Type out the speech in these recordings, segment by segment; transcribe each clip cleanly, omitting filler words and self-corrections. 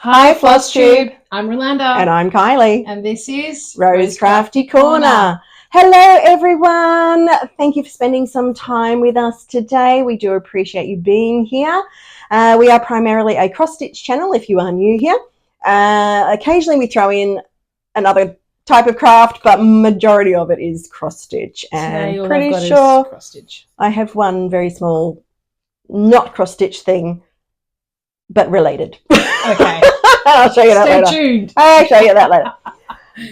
Hi, Flosstube. I'm Rolanda. And I'm Kylie. And this is Rose Crafty Corner. Hello, everyone. Thank you for spending some time with us today. We do appreciate you being here. We are primarily a cross-stitch channel if you are new here. Occasionally we throw in another type of craft, but majority of it is cross-stitch. And pretty sure cross-stitch. I have one very small, not cross-stitch thing, but related. Okay. I'll show you that later. Stay tuned. I'll show you that later.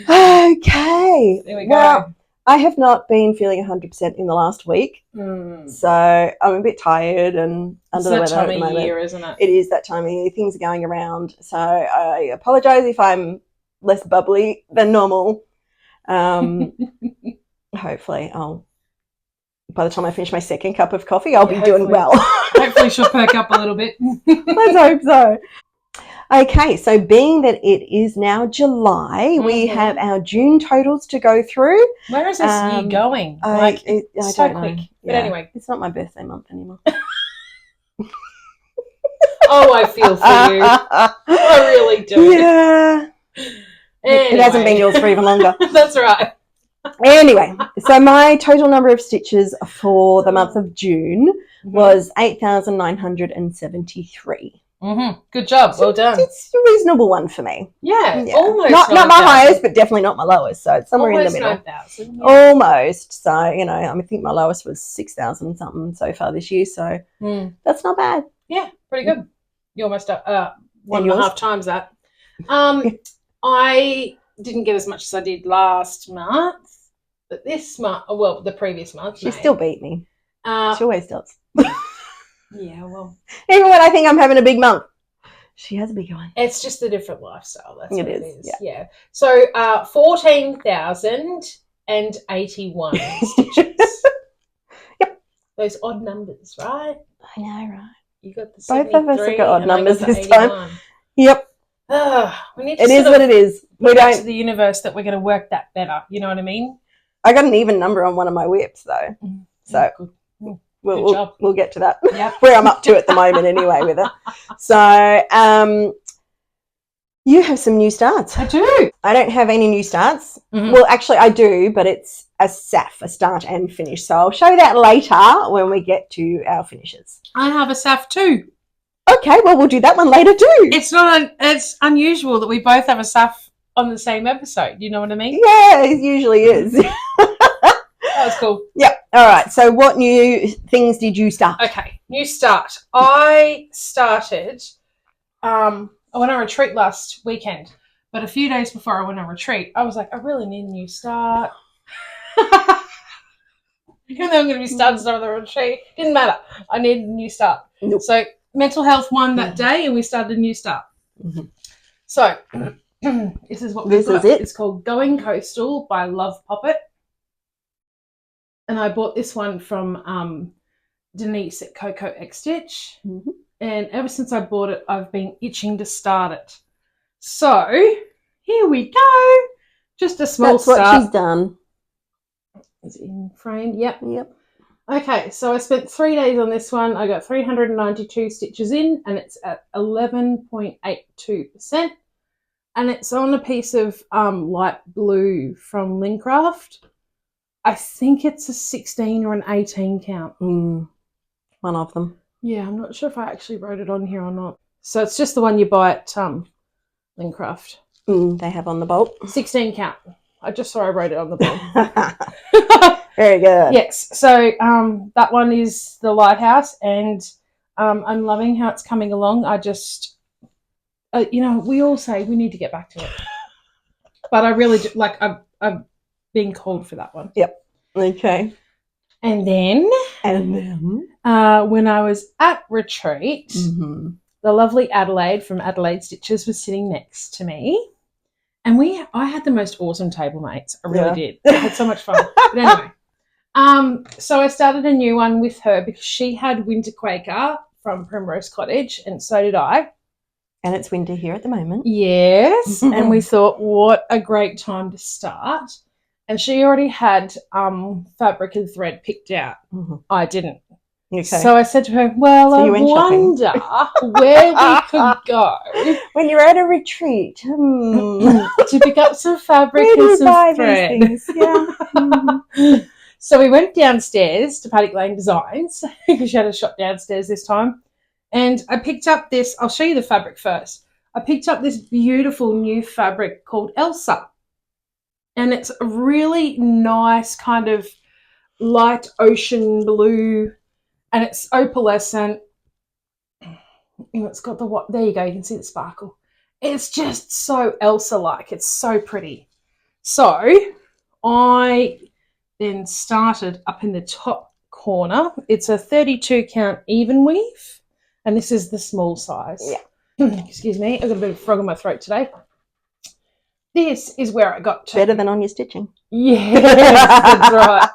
Okay. There we go. Well, I have not been feeling 100% in the last week. So I'm a bit tired and under the weather at the moment. It's that time of year, isn't it? It is that time of year. Things are going around. So I apologise if I'm less bubbly than normal. Hopefully by the time I finish my second cup of coffee, I'll be doing well. Hopefully she'll perk up a little bit. Let's hope so. Okay, so being that it is now July, we have our June totals to go through. Where is this year going? I so don't quick. know. But anyway. It's not my birthday month anymore. Oh, I feel for you. I really do. Yeah. Anyway. It hasn't been yours for even longer. That's right. Anyway, so my total number of stitches for the month of June was 8,973. Good job. Well done. It's a reasonable one for me. Yeah. Almost. Not my highest, but definitely not my lowest. So it's somewhere almost in the middle. 9,000. Yeah. Almost. So, I think my lowest was 6,000 something so far this year. So that's not bad. Yeah, pretty good. You almost one and a half times that. I didn't get as much as I did last month, but this month, the previous month. She still beat me. She always does. Yeah, well. Even when I think I'm having a big month, she has a big one. It's just a different lifestyle. That's what it is. Yeah. So 14,081 stitches. Yep. Those odd numbers, right? I know, right? You got the both of us have got odd numbers this 81. time. Yep. We need to it is what it is. We don't to the universe that we're going to work that better. You know what I mean? I got an even number on one of my whips though, so we'll get to that. Yep. Where I'm up to at the moment anyway with it. So you have some new starts. I do. I don't have any new starts. Well, actually I do, but it's a SAF, a start and finish. So I'll show that later when we get to our finishes. I have a SAF too. Okay, well, we'll do that one later too. It's unusual that we both have a SAF on the same episode. You know what I mean? Yeah, it usually is. That was cool. Yep. All right. So what new things did you start? Okay, new start. I started, I went on retreat last weekend, but a few days before I went on retreat, I was like, I really need a new start. Even though I'm going to be starting some of the retreat, didn't matter. I needed a new start. Nope. So mental health won that day, and we started a new start. So this is what we've got. It's called Going Coastal by Love Poppet. And I bought this one from Denise at Coco X Stitch. And ever since I bought it, I've been itching to start it. So here we go. Just a small start. That's what she's done. Is it in frame? Yep. Okay, so I spent 3 days on this one. I got 392 stitches in, and it's at 11.82%. And it's on a piece of light blue from Lincraft. I think it's a 16 or an 18 count. One of them. Yeah, I'm not sure if I actually wrote it on here or not. So it's just the one you buy at Lincraft. They have on the bolt. 16 count. I just saw I wrote it on the bolt. Very good. Yes. So that one is the Lighthouse, and I'm loving how it's coming along. I just, we all say we need to get back to it. But I really do, I've been called for that one. Yep. Okay. And then when I was at retreat, the lovely Adelaide from Adelaide Stitches was sitting next to me. And I had the most awesome table mates. I really did. I had so much fun. But anyway, so I started a new one with her because she had Winter Quaker from Primrose Cottage, and so did I. And it's winter here at the moment. Yes. And we thought, what a great time to start. And she already had fabric and thread picked out. I didn't. Okay. So I said to her, well, I wonder where we could go. When you're at a retreat. To pick up some fabric and some thread. Yeah. So we went downstairs to Paddock Lane Designs because she had a shop downstairs this time. And I picked up this, I'll show you the fabric first. I picked up this beautiful new fabric called Elsa. And it's a really nice kind of light ocean blue. And it's opalescent. It's got the what? There you go. You can see the sparkle. It's just so Elsa-like. It's so pretty. So I then started up in the top corner. It's a 32 count even weave, and this is the small size. Yeah. Excuse me. I've got a bit of frog in my throat today. This is where I got to. Better than on your stitching. Yes, that's right.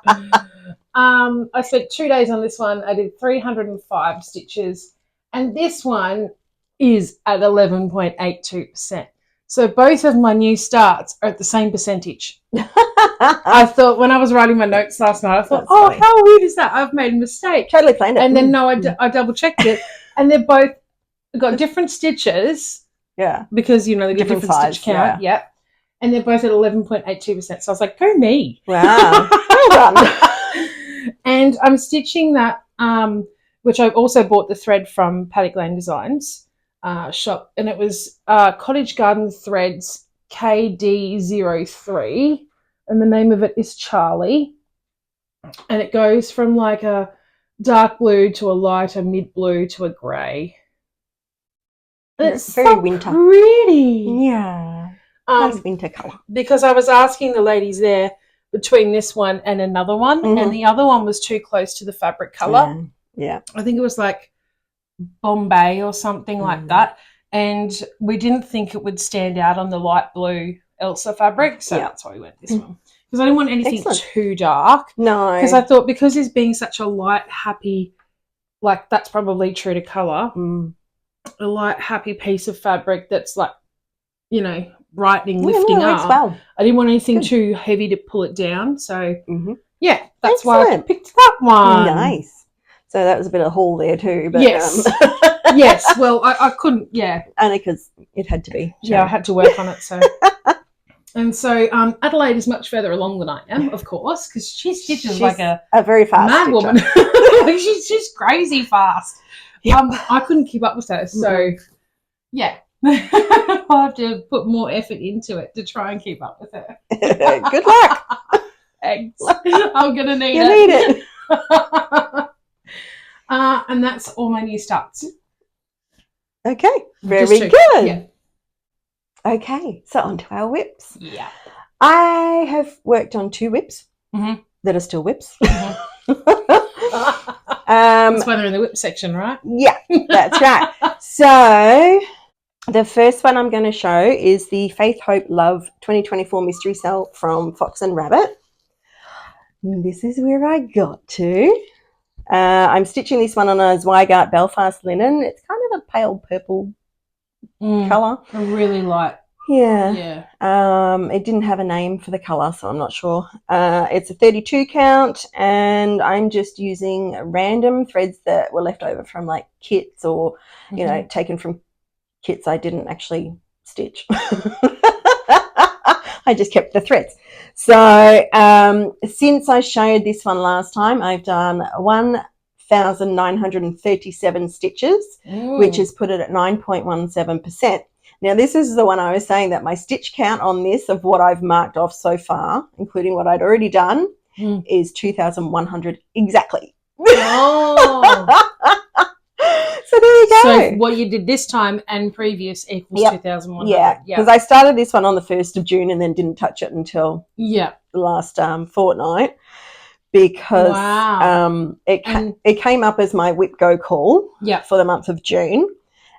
I spent 2 days on this one. I did 305 stitches, and this one is at 11.82%. So both of my new starts are at the same percentage. I thought when I was writing my notes last night, I thought, funny. How weird is that? I've made a mistake. Totally planned it. And then I double checked it, and they're both got different stitches. Yeah, because they got different size, stitch count. Yeah. And they're both at 11.82%. So I was like, go me. Wow. Well done. And I'm stitching that, which I also bought the thread from Paddock Lane Designs shop, and it was Cottage Garden Threads KD03, and the name of it is Charlie, and it goes from like a dark blue to a lighter mid blue to a grey. It's very winter. Pretty. Yeah. Nice winter colour. Because I was asking the ladies there between this one and another one, and the other one was too close to the fabric colour. Yeah. I think it was like Bombay or something like that, and we didn't think it would stand out on the light blue Elsa fabric, so that's why we went this one. Because I didn't want anything too dark. No. Because I thought because he's being such a light, happy, like that's probably true to colour, a light, happy piece of fabric that's like, brightening, lifting up. Well. I didn't want anything too heavy to pull it down. So, that's why I picked that one. Nice. So that was a bit of a haul there too. But, yes. Yes. Well, I couldn't, only because it had to be. Yeah, I had to work on it. So, and so Adelaide is much further along than I am, of course, because she stitches like a very fast mad woman. she's crazy fast. Yep. I couldn't keep up with her. So, I'll have to put more effort into it to try and keep up with her. Good luck. Thanks. I'm going to need it. You need it. And that's all my new starts. Okay. Very good. Yeah. Okay. So on to our whips. Yeah. I have worked on 2 whips that are still whips. That's why they're in the whip section, right? Yeah, that's right. So the first one I'm going to show is the Faith, Hope, Love 2024 Mystery Cell from Fox and Rabbit. And this is where I got to. I'm stitching this one on a Zweigart Belfast linen. It's kind of a pale purple colour. A really light. Yeah. It didn't have a name for the colour, so I'm not sure. It's a 32 count, and I'm just using random threads that were left over from like kits or, taken from kits I didn't actually stitch. I just kept the threads. So since I showed this one last time, I've done 1,937 stitches, which has put it at 9.17%. Now, this is the one I was saying that my stitch count on this of what I've marked off so far, including what I'd already done, is 2,100 exactly. Oh. So there you go. So what you did this time and previous equals 2,100. Yeah, because I started this one on the 1st of June and then didn't touch it until the last fortnight because it came up as my whip go call for the month of June.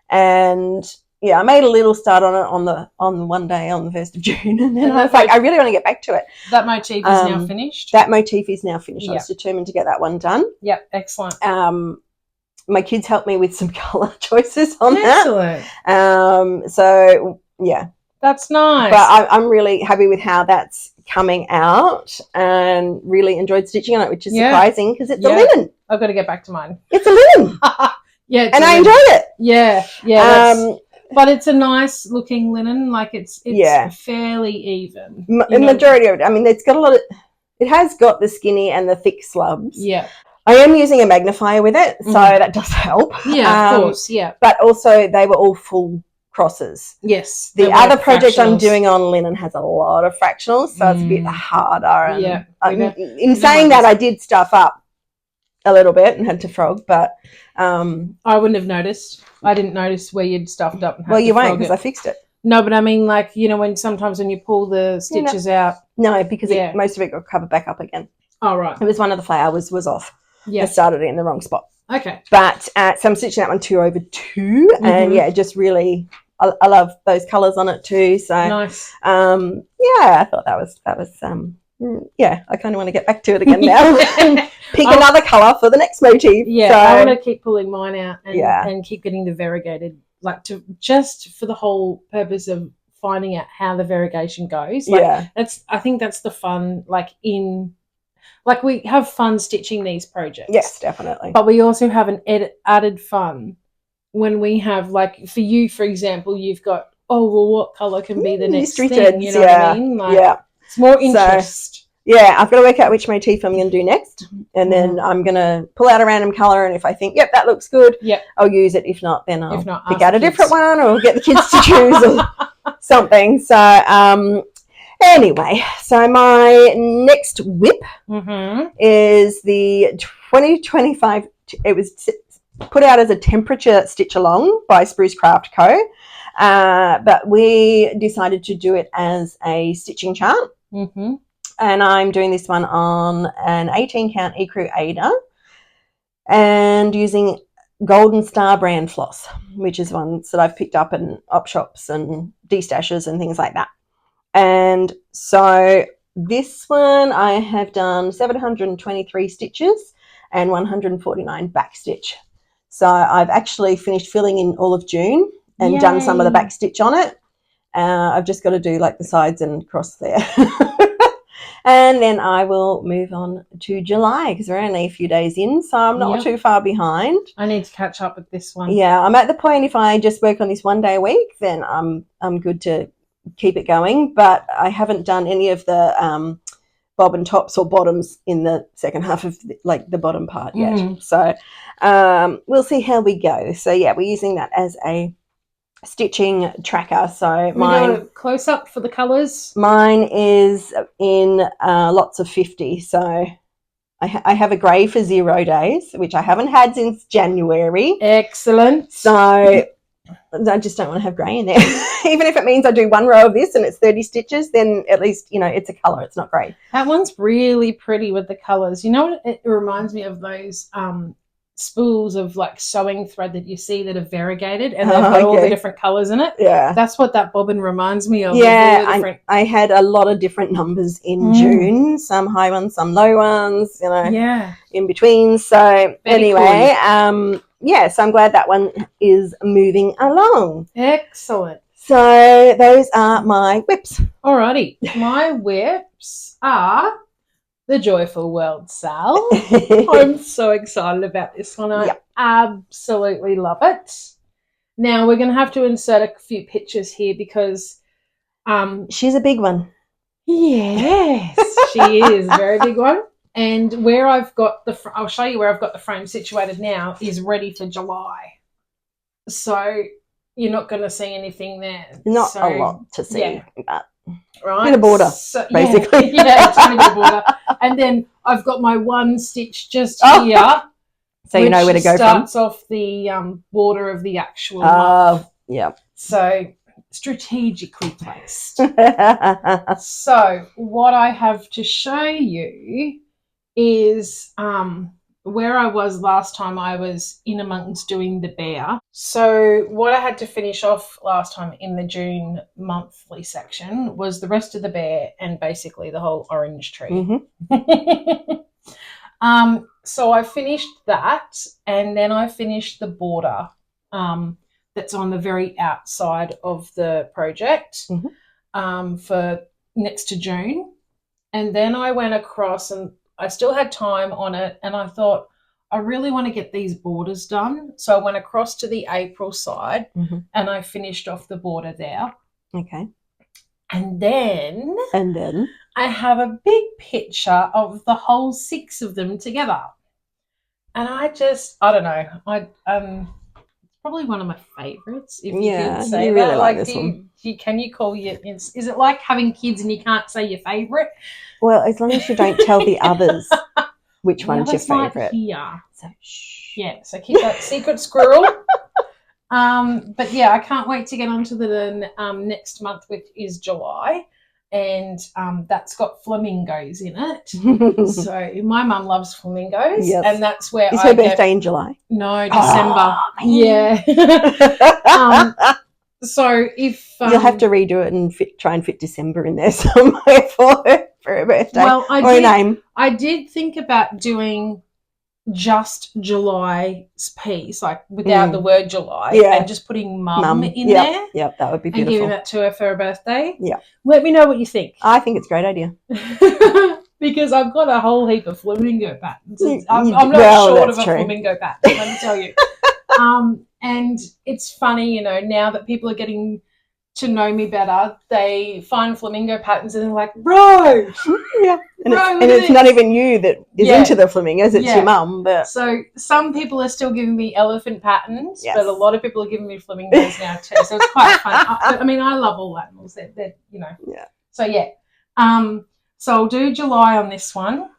And I made a little start on it on the one day on the 1st of June, and then I was like, I really want to get back to it. That motif is now finished. That motif is now finished. I was determined to get that one done. Yep, excellent. My kids helped me with some colour choices on that. Excellent. So yeah, That's nice. But I'm really happy with how that's coming out and really enjoyed stitching on it, which is surprising because it's a linen. I've got to get back to mine. It's a linen. Yeah. And I enjoyed it. Yeah. Yeah. But it's a nice looking linen. Like it's fairly even. Majority of it. I mean, it's got a lot of, it has got the skinny and the thick slubs. Yeah. I am using a magnifier with it, so that does help. Yeah, of course, yeah. But also they were all full crosses. Yes. The other project I'm doing on linen has a lot of fractionals, so it's a bit harder. And in saying that, I did stuff up a little bit and had to frog, but I wouldn't have noticed. I didn't notice where you'd stuffed up. And well, you won't because I fixed it. No, but I mean, like, when sometimes when you pull the stitches out. No, because most of it got covered back up again. Oh, right. It was one of the flowers was off. Yeah. I started it in the wrong spot. Okay. But so I'm stitching that one 2/2, and just really, I love those colours on it too. So nice. I thought that was I kind of want to get back to it again now. Pick another colour for the next motif. Yeah, so, I want to keep pulling mine out and keep getting the variegated, like just for the whole purpose of finding out how the variegation goes. Like, I think that's the fun, like we have fun stitching these projects. Yes, definitely. But we also have an added fun when we have, like, for you, for example, you've got, what colour can be the next thing? Threads, you know what I mean? Like, it's more interest. So, I've got to work out which motif I'm going to do next, and then I'm going to pull out a random colour, and if I think, that looks good, I'll use it. If not, then I'll pick out a different one, or get the kids to choose or something. So, anyway, so my next whip is the 2025. It was put out as a temperature stitch along by Spruce Craft Co. But we decided to do it as a stitching chart. And I'm doing this one on an 18 count Ecru Ada and using Golden Star brand floss, which is ones that I've picked up in op shops and D-stashes and things like that. And so this one I have done 723 stitches and 149 back stitch. So I've actually finished filling in all of June and done some of the back stitch on it. I've just got to do like the sides and cross there. And then I will move on to July because we're only a few days in, so I'm not too far behind. I need to catch up with this one. Yeah, I'm at the point if I just work on this 1 day a week, then I'm good to keep it going. But I haven't done any of the bobbin tops or bottoms in the second half of the bottom part yet. So we'll see how we go. So we're using that as a stitching tracker. So mine, we go close up for the colours. Mine is in lots of 50. So I have a grey for 0 days, which I haven't had since January. Excellent. So I just don't want to have grey in there. Even if it means I do 1 row of this and it's 30 stitches, then at least, it's a colour. It's not grey. That one's really pretty with the colours. You know what it reminds me of? Those spools of like sewing thread that you see that are variegated and they've got all the different colours in it. Yeah. That's what that bobbin reminds me of. Yeah, I had a lot of different numbers in June, some high ones, some low ones, in between. So anyway, cool. So I'm glad that one is moving along. Excellent. So those are my whips. Alrighty. My whips are the Joyful World Sal. I'm so excited about this one. I absolutely love it. Now we're going to have to insert a few pictures here because she's a big one. Yes, she is a very big one. And where I've got I'll show you where I've got the frame situated now is ready for July. So you're not going to see anything there. Not a lot to see, but right, bit of border, basically. It's a bit of border. And then I've got my one stitch just here. So you know where to go from. Starts off the border of the actual month. Yeah. So strategically placed. So what I have to show you is where I was last time. I was in amongst doing the bear. So what I had to finish off last time in the June monthly section was the rest of the bear and basically the whole orange tree. So I finished that and then I finished the border that's on the very outside of the project for next to June. And then I went across and I still had time on it, and I thought, I really want to get these borders done. So I went across to the April side and I finished off the border there. Okay. And then I have a big picture of the whole 6 of them together. And I don't know. It's probably one of my favourites, if you could say you that. Really like this one. Can you call is it like having kids and you can't say your favourite? Well, as long as you don't tell the others which one's your favourite. So so keep that secret, squirrel. But yeah, I can't wait to get onto the next month, which is July, and that's got flamingos in it. So my mum loves flamingos, and that's where is her birthday in July? No, December. So if you'll have to redo it and try and fit December in there somewhere for her birthday. Well, a name. I did think about doing just July's piece, like without the word July, and just putting mum in there. Yep, that would be beautiful. And giving that to her for her birthday. Yeah. Let me know what you think. I think it's a great idea. Because I've got a whole heap of flamingo patterns. I'm not short of a flamingo pattern, let me tell you. And it's funny, now that people are getting to know me better, they find flamingo patterns and they're like, bro! Yeah. And it's not even you that is into the flamingos, it's your mum. But so some people are still giving me elephant patterns, but a lot of people are giving me flamingos now too. So it's quite fun. I love all animals. They're Yeah. So so I'll do July on this one.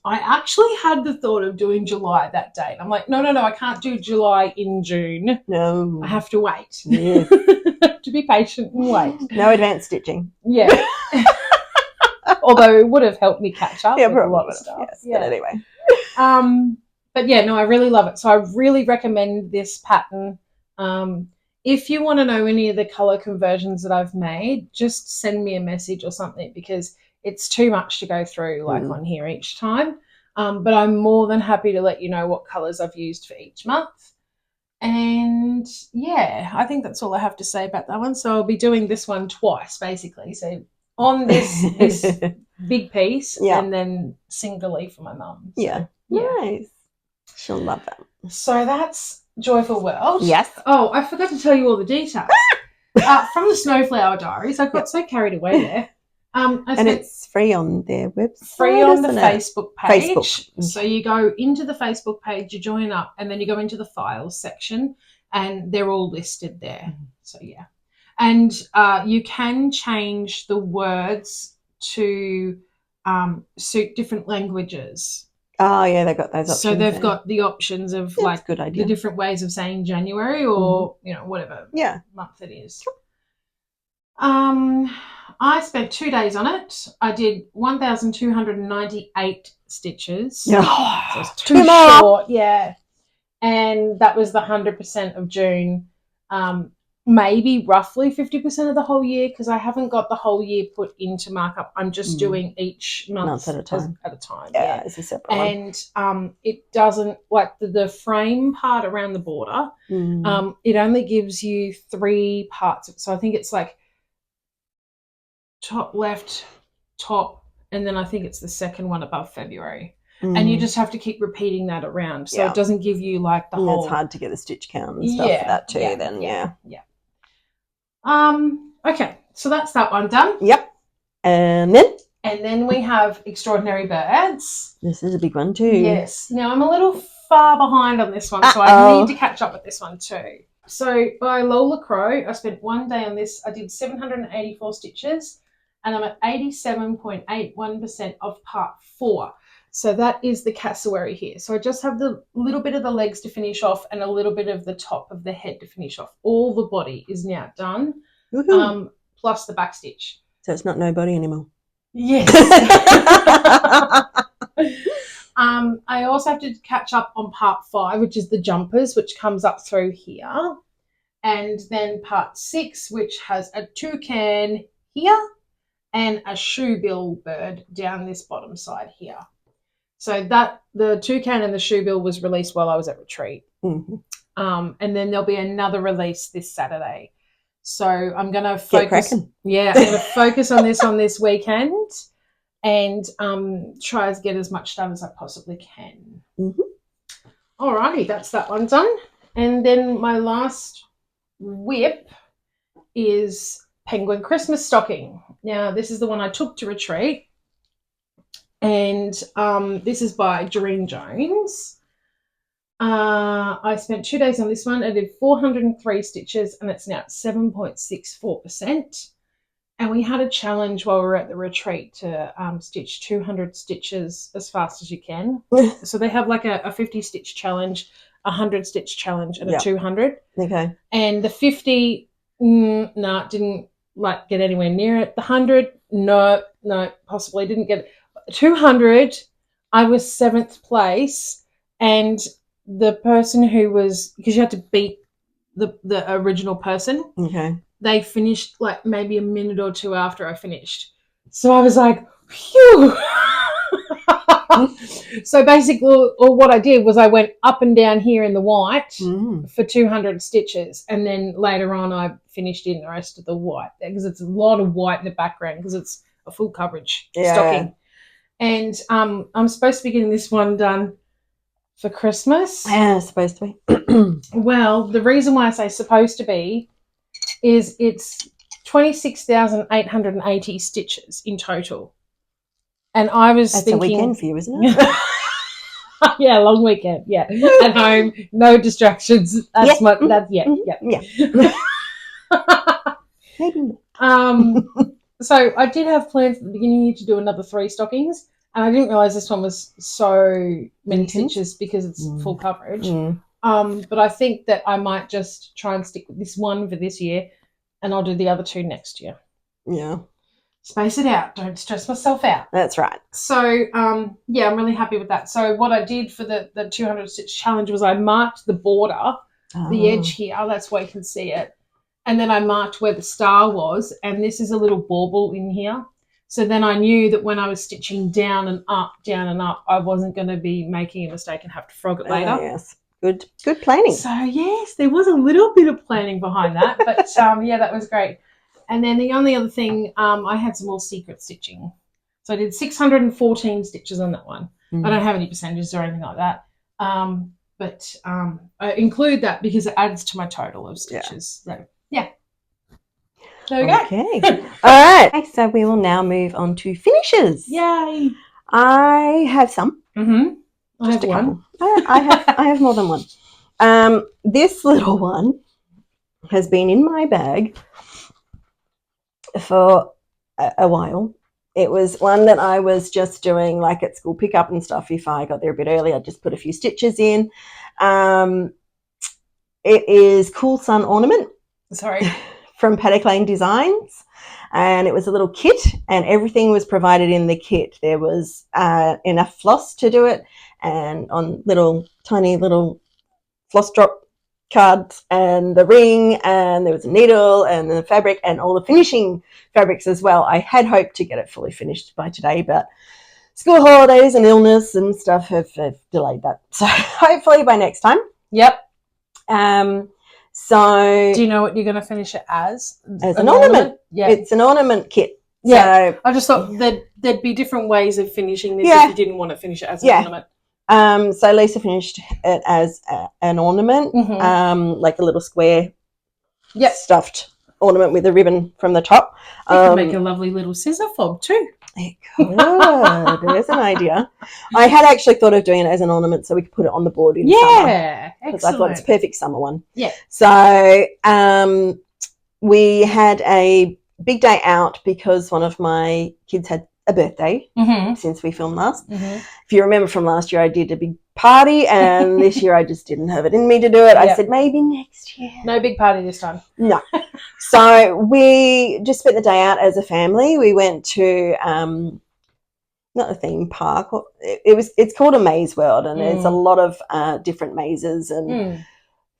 I actually had the thought of doing July that date. I'm like, no, I can't do July in June. No. I have to wait. Yes. To be patient and wait. No advanced stitching. Yeah. Although it would have helped me catch up with a lot of stuff. Yes, but anyway. But yeah, no, I really love it. So I really recommend this pattern. If you want to know any of the colour conversions that I've made, just send me a message or something, because it's too much to go through on here each time. But I'm more than happy to let you know what colours I've used for each month. And yeah, I think that's all I have to say about that one. So I'll be doing this one twice, basically. So on this big piece and then singly for my mum. So, yeah. Nice. She'll love that. So that's Joyful World. Yes. Oh, I forgot to tell you all the details. From the Snowflower Diaries, I got so carried away there. And it's free on their website. Free on the Facebook page. Facebook. So you go into the Facebook page, you join up, and then you go into the files section, and they're all listed there. So yeah. And you can change the words to suit different languages. Oh yeah, they've got those options. So they've got the options of good idea. The different ways of saying January or whatever month it is. I spent 2 days on it. I did 1,298 stitches. So it's too short, and that was the 100% of June. Maybe roughly 50% of the whole year, because I haven't got the whole year put into markup. I'm just doing each month at a time. Yeah, it's a separate one. And it doesn't, like the frame part around the border, it only gives you 3 parts. So I think it's like top left, top, and then I think it's the second one above February. And you just have to keep repeating that around. So it doesn't give you like the whole... It's hard to get the stitch count and stuff for that too Okay, so that's that one done. Yep. And then we have Extraordinary Birds. This is a big one too. Yes. Now I'm a little far behind on this one, so I need to catch up with this one too. So by Lola Crow, I spent 1 day on this. I did 784 stitches, and I'm at 87.81% of part 4. So that is the cassowary here. So I just have the little bit of the legs to finish off and a little bit of the top of the head to finish off. All the body is now done, plus the back stitch. So it's not no body anymore. Yes. I also have to catch up on part 5, which is the jumpers, which comes up through here. And then part 6, which has a toucan here and a shoebill bird down this bottom side here. So that the toucan and the shoebill was released while I was at retreat. and then there'll be another release this Saturday. So I'm going to focus. Yeah, I'm going to focus on this weekend and try to get as much done as I possibly can. Mm-hmm. Alrighty, that's that one done. And then my last whip is Penguin Christmas Stocking. Now, this is the one I took to retreat. And this is by Doreen Jones. I spent 2 days on this one. I did 403 stitches, and it's now at 7.64%. And we had a challenge while we were at the retreat to stitch 200 stitches as fast as you can. So they have like a 50 stitch challenge, a 100 stitch challenge, and a 200. Okay. And the 50, didn't like get anywhere near it. The 100, no, possibly didn't get it. 200, I was 7th place, and the person who was, because you had to beat the original person. Okay. They finished like maybe a minute or two after I finished. So I was like, phew. So basically, what I did was I went up and down here in the white for 200 stitches, and then later on I finished in the rest of the white because it's a lot of white in the background because it's a full coverage stocking. And I'm supposed to be getting this one done for Christmas. Yeah, it's supposed to be. Well, the reason why I say supposed to be is it's 26,880 stitches in total. And I was thinking... That's a weekend for you, isn't it? Yeah, long weekend, yeah. At home, no distractions. That's my... That's, yeah. Maybe. So I did have plans at the beginning to do another 3 stockings, and I didn't realise this one was so many stitches because it's full coverage. But I think that I might just try and stick with this one for this year, and I'll do the other 2 next year. Yeah. Space it out. Don't stress myself out. That's right. So, I'm really happy with that. So what I did for the 200 stitch challenge was I marked the border, the edge here. That's where you can see it. And then I marked where the star was, and this is a little bauble in here. So then I knew that when I was stitching down and up, I wasn't going to be making a mistake and have to frog it later. Yes. Good planning. So, yes, there was a little bit of planning behind that. But, that was great. And then the only other thing, I had some more secret stitching. So I did 614 stitches on that one. I don't have any percentages or anything like that. But I include that because it adds to my total of stitches. So, yeah. There we go. Okay. All right. So we will now move on to finishes. Yay. I have some. I have one. I have more than one. This little one has been in my bag for a while. It was one that I was just doing like at school pickup and stuff. If I got there a bit early, I'd just put a few stitches in. It is Cool Sun Ornament. Sorry. From Paddock Lane Designs, and it was a little kit, and everything was provided in the kit. There was enough floss to do it, and on tiny little floss drop cards, and the ring, and there was a needle and the fabric and all the finishing fabrics as well. I had hoped to get it fully finished by today, but school holidays and illness and stuff have delayed that. So hopefully by next time. Yep. So do you know what you're going to finish it as? As an ornament. Yeah. It's an ornament kit. Yeah. So, I just thought there'd be different ways of finishing this if you didn't want to finish it as an ornament. So Lisa finished it as an ornament, like a little square stuffed ornament with a ribbon from the top. You can make a lovely little scissor fob too. It could. There's an idea. I had actually thought of doing it as an ornament so we could put it on the board in summer. Yeah, because I thought it's a perfect summer one. Yeah. So we had a big day out because one of my kids had a birthday since we filmed last. If you remember from last year, I did a big party, and this year I just didn't have it in me to do it. I said maybe next year. No big party this time. No. So we just spent the day out as a family. We went to not a theme park. It's called a maze world, and there's a lot of different mazes and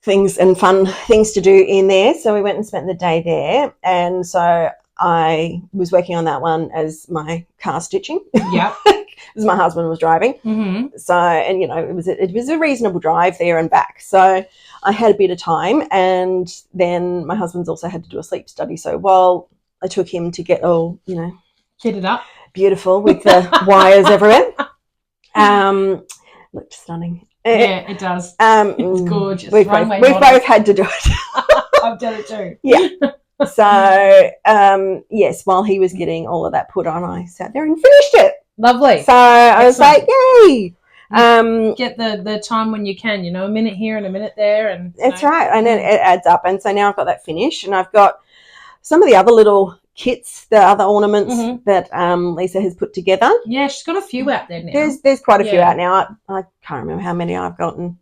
things and fun things to do in there. So we went and spent the day there, and so I was working on that one as my car stitching. Yeah. Because my husband was driving. Mm-hmm. So, and, it was a reasonable drive there and back. So I had a bit of time, and then my husband's also had to do a sleep study. So while I took him to get all, kitted up, beautiful with the wires everywhere, looked stunning. Yeah, it does. It's gorgeous. We've both had to do it. I've done it too. Yeah. So, yes, while he was getting all of that put on, I sat there and finished it. Lovely. So I was like, yay. Get the time when you can, a minute here and a minute there. And that's right. And it adds up. And so now I've got that finished, and I've got some of the other little kits, the other ornaments that Lisa has put together. Yeah, she's got a few out there now. There's quite a few out now. I can't remember how many I've gotten.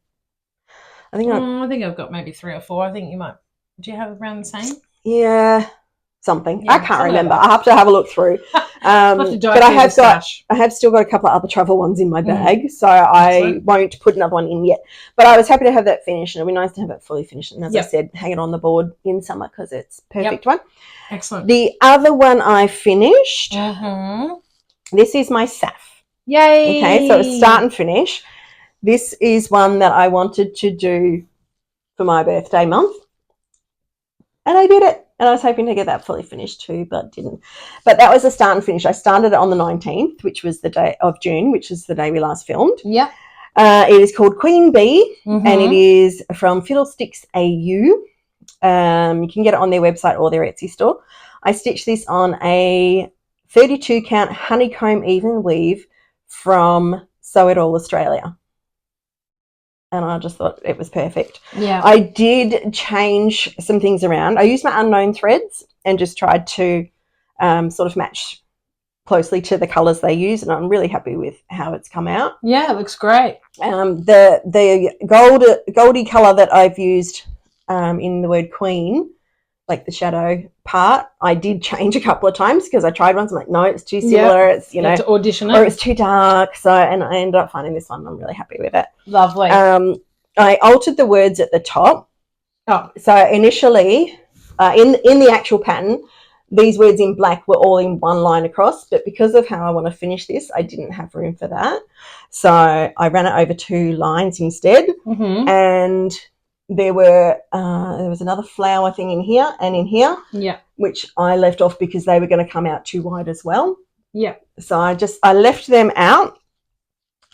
I think I've got maybe 3 or 4. I think you might. Do you have around the same? Yeah, something. Yeah, I can't remember. I have to have a look through. But I have still got a couple of other travel ones in my bag, so I won't put another one in yet. But I was happy to have that finished, and it'd be nice to have it fully finished. And as I said, hang it on the board in summer because it's perfect one. Excellent. The other one I finished. This is my SAF. Yay! Okay, so it's start and finish. This is one that I wanted to do for my birthday month, and I did it. And I was hoping to get that fully finished too, but didn't. But that was a start and finish. I started it on the 19th, which was the day of June, which is the day we last filmed. Yeah. It is called Queen Bee, and it is from Fiddlesticks AU. You can get it on their website or their Etsy store. I stitched this on a 32 count honeycomb even weave from Sew It All Australia. And I just thought it was perfect. Yeah. I did change some things around. I used my unknown threads and just tried to sort of match closely to the colours they use, and I'm really happy with how it's come out. Yeah, it looks great. The goldy colour that I've used in the word queen, like the shadow part, I did change a couple of times because I tried once. I'm like, no, it's too similar. It's to audition it, or it's too dark. So, and I ended up finding this one. I'm really happy with it. Lovely. I altered the words at the top. Oh, so initially, in the actual pattern, these words in black were all in one line across. But because of how I want to finish this, I didn't have room for that. So I ran it over 2 lines instead, and there was another flower thing in here and in here, which I left off because they were going to come out too wide as well. Yeah. So I left them out,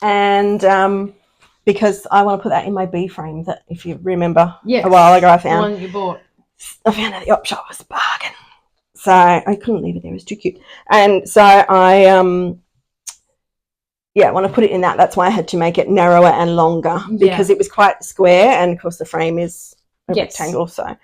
and because I want to put that in my bee frame that, if you remember, a while ago I found. The one you bought. I found at the op shop. It was a bargain. So I couldn't leave it there. It was too cute. And so I when I put it in that, that's why I had to make it narrower and longer because it was quite square, and of course the frame is a rectangle. So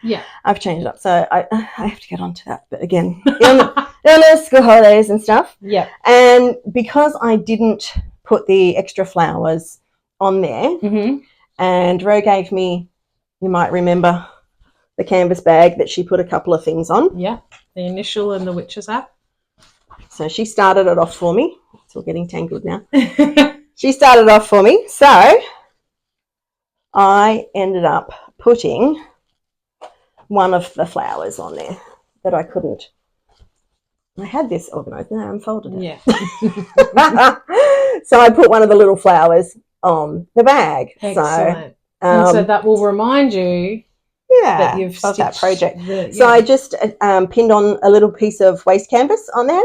I've changed it up. So I have to get onto that. But again, the school holidays and stuff. Yeah. And because I didn't put the extra flowers on there, and Ro gave me, you might remember, the canvas bag that she put a couple of things on. Yeah, the initial and the witch's app. So she started it off for me. It's all getting tangled now. She started it off for me. So I ended up putting one of the flowers on there that I couldn't. I had this organised and I unfolded it. Yeah. So I put one of the little flowers on the bag. Excellent. So that will remind you that you've of that project. So I just pinned on a little piece of waste canvas on there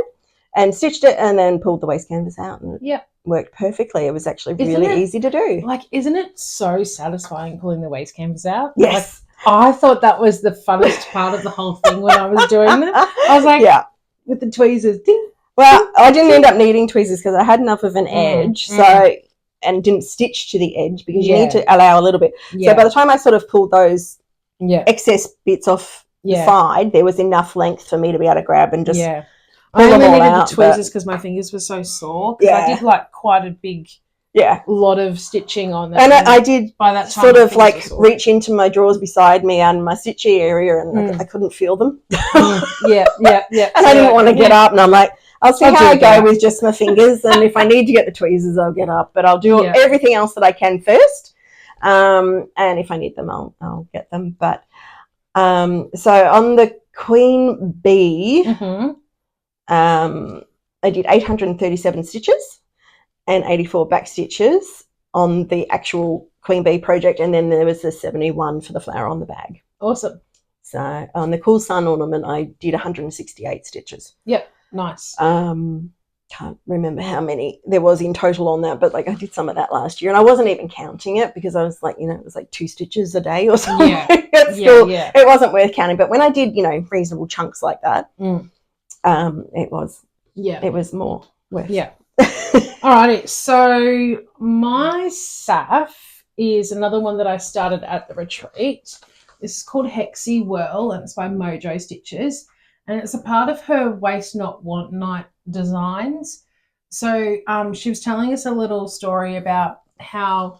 and stitched it, and then pulled the waste canvas out, and it worked perfectly. It was actually really easy to do. Like, isn't it so satisfying pulling the waste canvas out? Yes. Like, I thought that was the funnest part of the whole thing when I was doing that. I was like, with the tweezers, ding. Well, I didn't end up needing tweezers because I had enough of an edge, and didn't stitch to the edge because you need to allow a little bit. So by the time I sort of pulled those excess bits off the side, there was enough length for me to be able to grab and just pull them all out. I only needed the tweezers because my fingers were so sore. Because I did like quite a big lot of stitching on them. And I did by that time sort of like reach into my drawers beside me and my stitchy area, and I couldn't feel them. And I didn't want to get up, and I'm like, I'll see how I go with just my fingers, and if I need to get the tweezers, I'll get up. But I'll do everything else that I can first, and if I need them, I'll get them. But So on the Queen Bee, I did 837 stitches and 84 back stitches on the actual Queen Bee project, and then there was the 71 for the flower on the bag. Awesome. So on the Cool Sun ornament, I did 168 stitches. Yep, nice. Can't remember how many there was in total on that, but like I did some of that last year, and I wasn't even counting it because I was like, it was like 2 stitches a day or something. Yeah, It wasn't worth counting. But when I did, reasonable chunks like that, it was more worth. Yeah. Alrighty, so my SAF is another one that I started at the retreat. This is called Hexie Whirl, and it's by Mojo Stitches, and it's a part of her Waste Not Want Night designs. So she was telling us a little story about how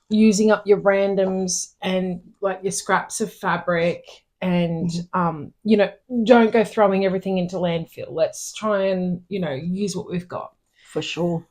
using up your randoms and like your scraps of fabric and don't go throwing everything into landfill. Let's try and use what we've got. For sure.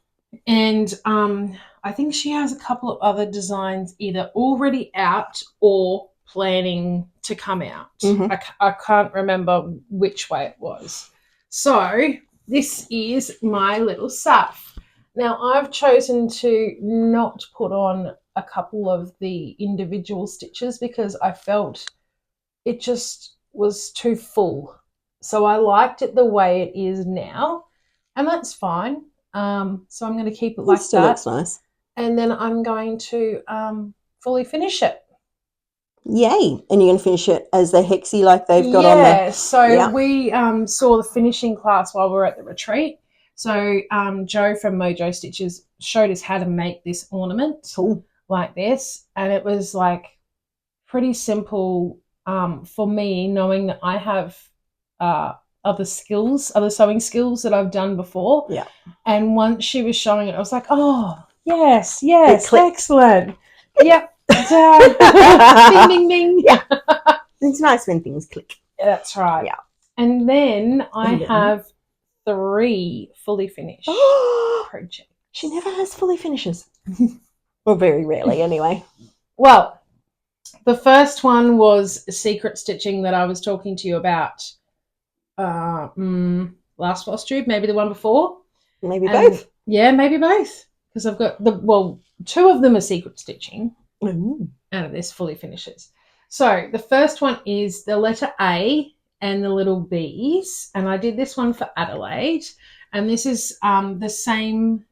And I think she has a couple of other designs either already out or planning to come out. I can't remember which way it was. So this is my little SAF. Now I've chosen to not put on a couple of the individual stitches because I felt it just was too full. So I liked it the way it is now, and that's fine. So I'm going to keep it like that. Looks nice. And then I'm going to fully finish it. Yay. And you're going to finish it as the Hexie like they've got on the... Yeah, so we saw the finishing class while we were at the retreat. So Joe from Mojo Stitches showed us how to make this ornament like this. And it was like pretty simple for me, knowing that I have other sewing skills that I've done before. Yeah. And once she was showing it, I was like, oh, yes, excellent. Yep. Ding, ding, ding. Yeah. It's nice when things click. Yeah, that's right. Yeah. And then I have 3 fully finished projects. She never has fully finishes. Well, very rarely anyway. Well, the first one was secret stitching that I was talking to you about last Flosstube, maybe the one before. Maybe both. Yeah, maybe both. Because I've got 2 of them are secret stitching out of this fully finishes. So the first one is the letter A and the little B's, and I did this one for Adelaide, and this is the same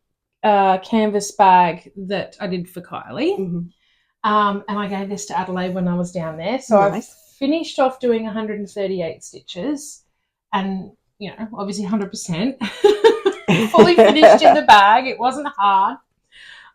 canvas bag that I did for Kylie. And I gave this to Adelaide when I was down there. So I finished off doing 138 stitches and, obviously 100%. Fully finished in the bag. It wasn't hard.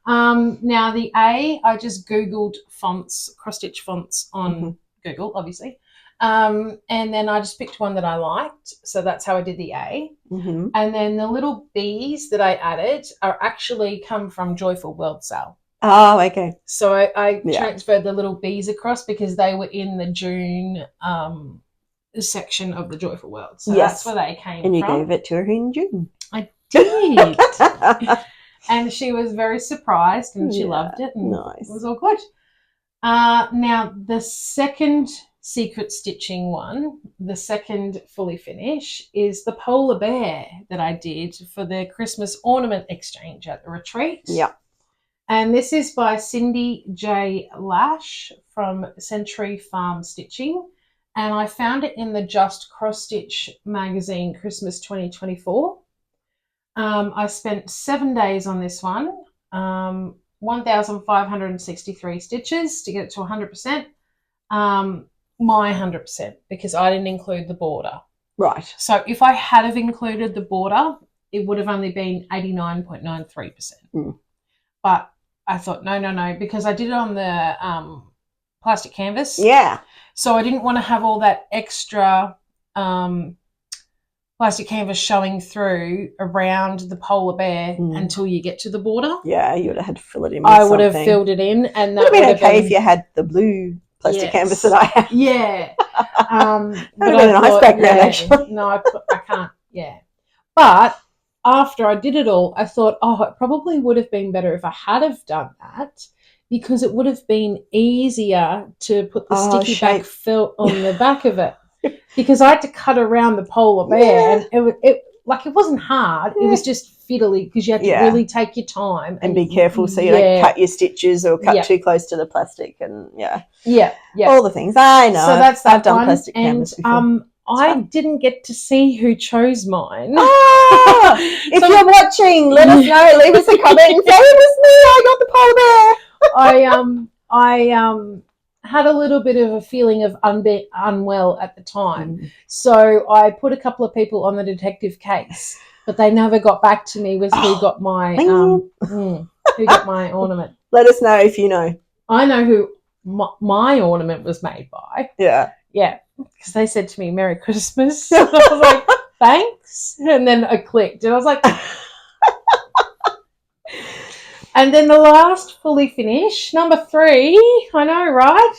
Now the A, I just Googled fonts, cross-stitch fonts on Google, obviously. And then I just picked one that I liked. So that's how I did the A. And then the little B's that I added are actually come from Joyful World Sale. Oh, okay. So I transferred the little B's across because they were in the June section of the Joyful World. So that's where they came from. And you gave it to her in June. I did. And she was very surprised and she loved it. And it was all good. Now, the second secret stitching one, the second fully finish, is the polar bear that I did for the Christmas ornament exchange at the retreat. Yeah. And this is by Cindy J. Lash from Century Farm Stitching. And I found it in the Just Cross Stitch magazine, Christmas 2024. I spent 7 days on this one, 1,563 stitches to get it to 100%. My 100%, because I didn't include the border. Right. So if I had have included the border, it would have only been 89.93%. But I thought, no, because I did it on the plastic canvas. Yeah. So I didn't want to have all that extra plastic canvas showing through around the polar bear until you get to the border. Yeah, you would have had to fill it in with I would have filled it in. And that would have been okay if you had the blue plastic canvas that I have. Yeah. That would have been a nice background, actually. No, I can't. Yeah. But after I did it all, I thought, it probably would have been better if I had have done that, because it would have been easier to put the sticky back felt on the back of it, because I had to cut around the polar bear, and it wasn't hard. It was just fiddly because you had to really take your time and be careful so you don't cut your stitches or cut too close to the plastic, and all the things. I know. So that's that. I've done plastic canvas before. I didn't get to see who chose mine. Oh, if you're watching, let us know. Leave us a comment and say it was me. I got the polar bear. I had a little bit of a feeling of unwell at the time, so I put a couple of people on the detective case, but they never got back to me with who got my who got my ornament. Let us know if you know. I know who my ornament was made by. Yeah. Because they said to me, "Merry Christmas." And I was like, "Thanks." And then I clicked and I was like, and then the last fully finished, number 3, I know, right?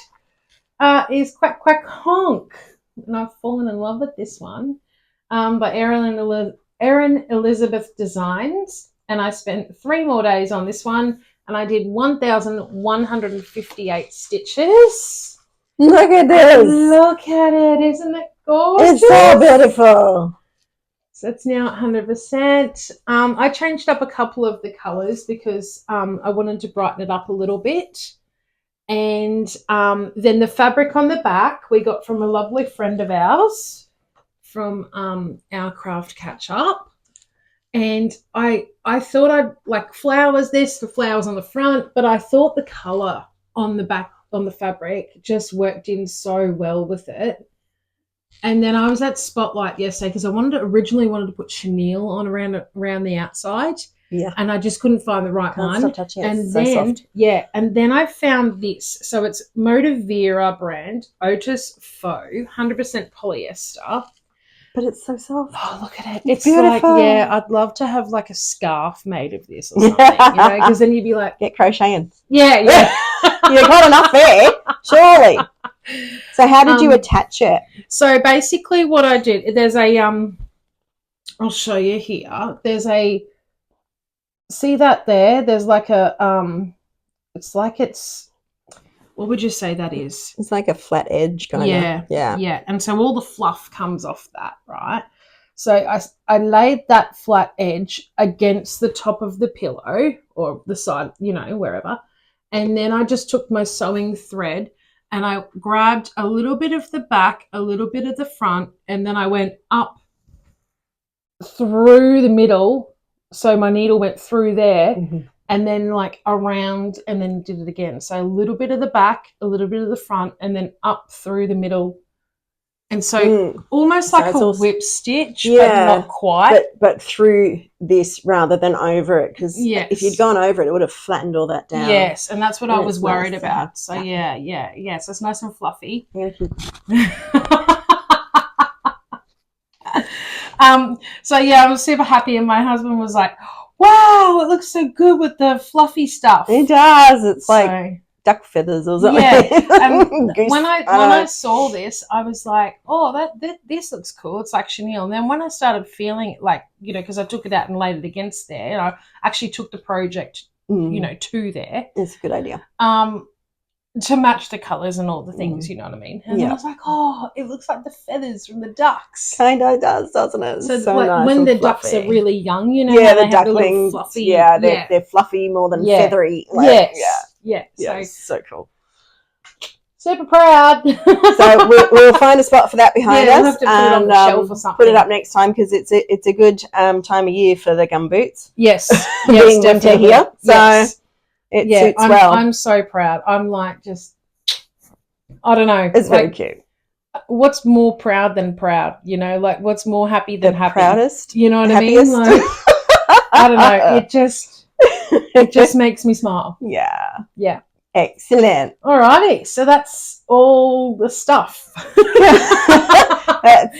Is Quack Quack Honk. And I've fallen in love with this one. By Erin Elizabeth Designs. And I spent 3 more days on this one, and I did 1,158 stitches. Look at this. Look at it. Isn't it gorgeous? It's so beautiful. So it's now 100%. I changed up a couple of the colours because I wanted to brighten it up a little bit. And then the fabric on the back we got from a lovely friend of ours from our craft catch-up. And I thought I'd like flowers. There's the flowers on the front, but I thought the colour on the back on the fabric just worked in so well with it. And then I was at Spotlight yesterday because I originally wanted to put chenille on around the outside. Yeah. And I just couldn't find the right one. Stop touching it. And it's then so soft. and then I found this. So it's Motivera brand, Otis Faux, 100% polyester. But it's so soft. Oh, look at it. It's beautiful. beautiful. I'd love to have like a scarf made of this or something, because then you'd be like, get crocheting. Yeah. You got enough there, surely. So how did you attach it? So basically what I did, there's a I'll show you here. There's a, see that there? There's like a what would you say that is? It's like a flat edge kind of. Yeah. And so all the fluff comes off that, right? So I laid that flat edge against the top of the pillow or the side, wherever. And then I just took my sewing thread and I grabbed a little bit of the back, a little bit of the front, and then I went up through the middle. So my needle went through there. Mm-hmm. And then like around and then did it again. So a little bit of the back, a little bit of the front, and then up through the middle. And so almost like a whip stitch, but not quite. But through this rather than over it, because if you'd gone over it, it would have flattened all that down. Yes, and that's what I was worried about. So yeah. So it's nice and fluffy. So yeah, I was super happy, and my husband was like, wow, it looks so good with the fluffy stuff. It does. It's like duck feathers or something. Yeah. And when I saw this, I was like, oh, this looks cool. It's like chenille. And then when I started feeling it, like, because I took it out and laid it against there, and I actually took the project, to there. It's a good idea. To match the colours and all the things, you know what I mean? And then I was like, oh, it looks like the feathers from the ducks. Kind of does, doesn't it? So like nice when the ducks are really young, the ducklings, fluffy. They're fluffy more than feathery. Like, so cool. Super proud. So we'll find a spot for that behind us. We'll have to put it on the shelf or something. Put it up next time because it's a good time of year for the gum boots. Yes, being winter here. So. It suits well. I'm so proud. I'm like I don't know. It's very cute. What's more proud than proud? Like what's more happy than happy? Proudest. You know what happiest. I mean? Like, I don't know. It just makes me smile. Yeah. Excellent. Alrighty. So that's all the stuff. That's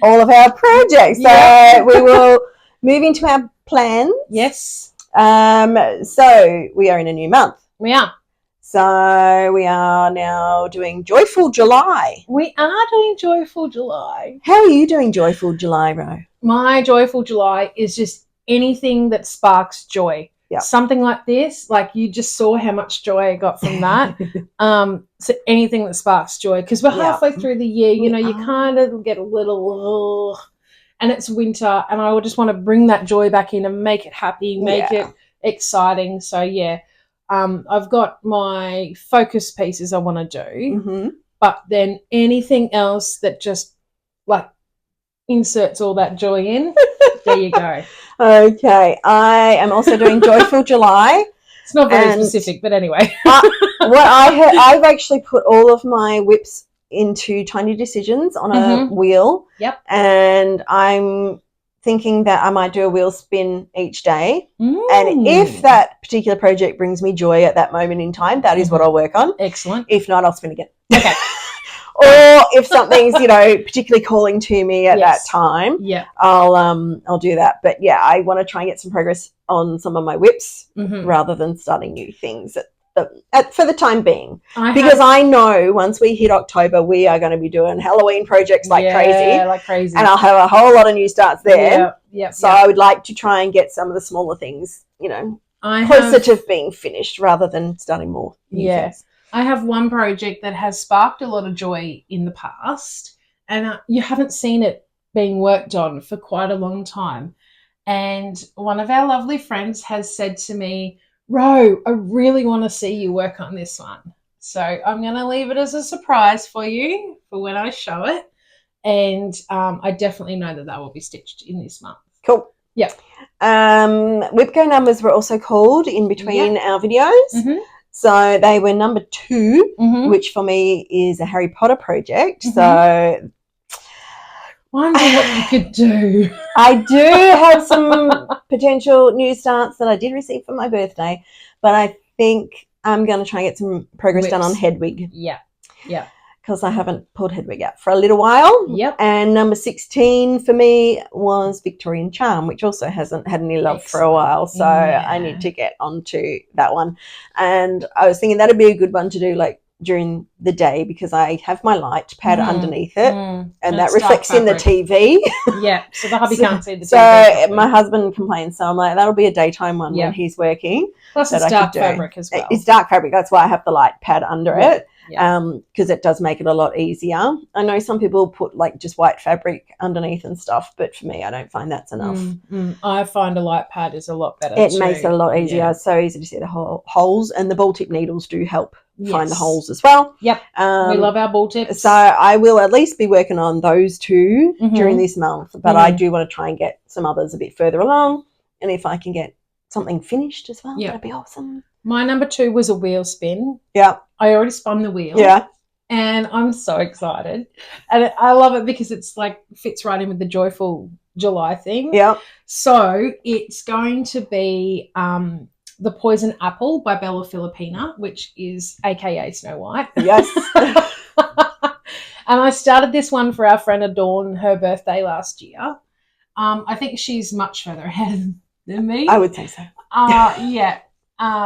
all of our projects. So we will move into our plans. Yes. So we are in a new month. We are. So we are now doing Joyful July. We are doing Joyful July. How are you doing Joyful July, Ro? My Joyful July is just anything that sparks joy. something like this, like you just saw how much joy I got from that. So anything that sparks joy, because we're halfway through the year, you know, you kind of get a little, and it's winter, and I just want to bring that joy back in and make it happy, make it exciting. So I've got my focus pieces I want to do, but then anything else that just like inserts all that joy in, there you go. Okay, I am also doing Joyful July. It's not very specific, but anyway. I've actually put all of my whips into tiny decisions on a wheel. Yep. And I'm thinking that I might do a wheel spin each day. And if that particular project brings me joy at that moment in time, that is what I'll work on. Excellent. If not, I'll spin again. Okay. Or if something's, particularly calling to me at that time, I'll do that. But I want to try and get some progress on some of my whips rather than starting new things for the time being. I know once we hit October, we are going to be doing Halloween projects like crazy. And I'll have a whole lot of new starts there. So I would like to try and get some of the smaller things, closer to being finished rather than starting more new things. I have one project that has sparked a lot of joy in the past, and you haven't seen it being worked on for quite a long time. And one of our lovely friends has said to me, Ro, I really want to see you work on this one. So I'm going to leave it as a surprise for you for when I show it. And I definitely know that will be stitched in this month. Cool. Yep. Whip Go numbers were also called in between our videos. So they were number 2, which for me is a Harry Potter project. So wonder what you could do. I do have some potential new starts that I did receive for my birthday, but I think I'm going to try and get some progress done on Hedwig. Yeah. Because I haven't pulled Hedwig out for a little while. Yep. And number 16 for me was Victorian Charm, which also hasn't had any love for a while. So I need to get onto that one. And I was thinking that'd be a good one to do like during the day because I have my light pad underneath it and that reflects in the TV. So the hubby can't see the TV. So my husband complains. So I'm like, that'll be a daytime one when he's working. Plus it's dark fabric as well. It's dark fabric. That's why I have the light pad under it. Because it does make it a lot easier. I know some people put like just white fabric underneath and stuff, but for me, I don't find that's enough. I find a light pad is a lot better. It makes it a lot easier. It's so easy to see the holes, and the ball tip needles do help find the holes as well. Yep. We love our ball tips. So I will at least be working on those 2 during this month, but I do want to try and get some others a bit further along, and if I can get something finished as well, that'd be awesome. My number 2 was a wheel spin. Yeah. I already spun the wheel. Yeah. And I'm so excited. And I love it because it's like fits right in with the Joyful July thing. Yeah. So it's going to be The Poison Apple by Bella Filipina, which is AKA Snow White. Yes. And I started this one for our friend Adorn, her birthday last year. I think she's much further ahead than me. I would say so.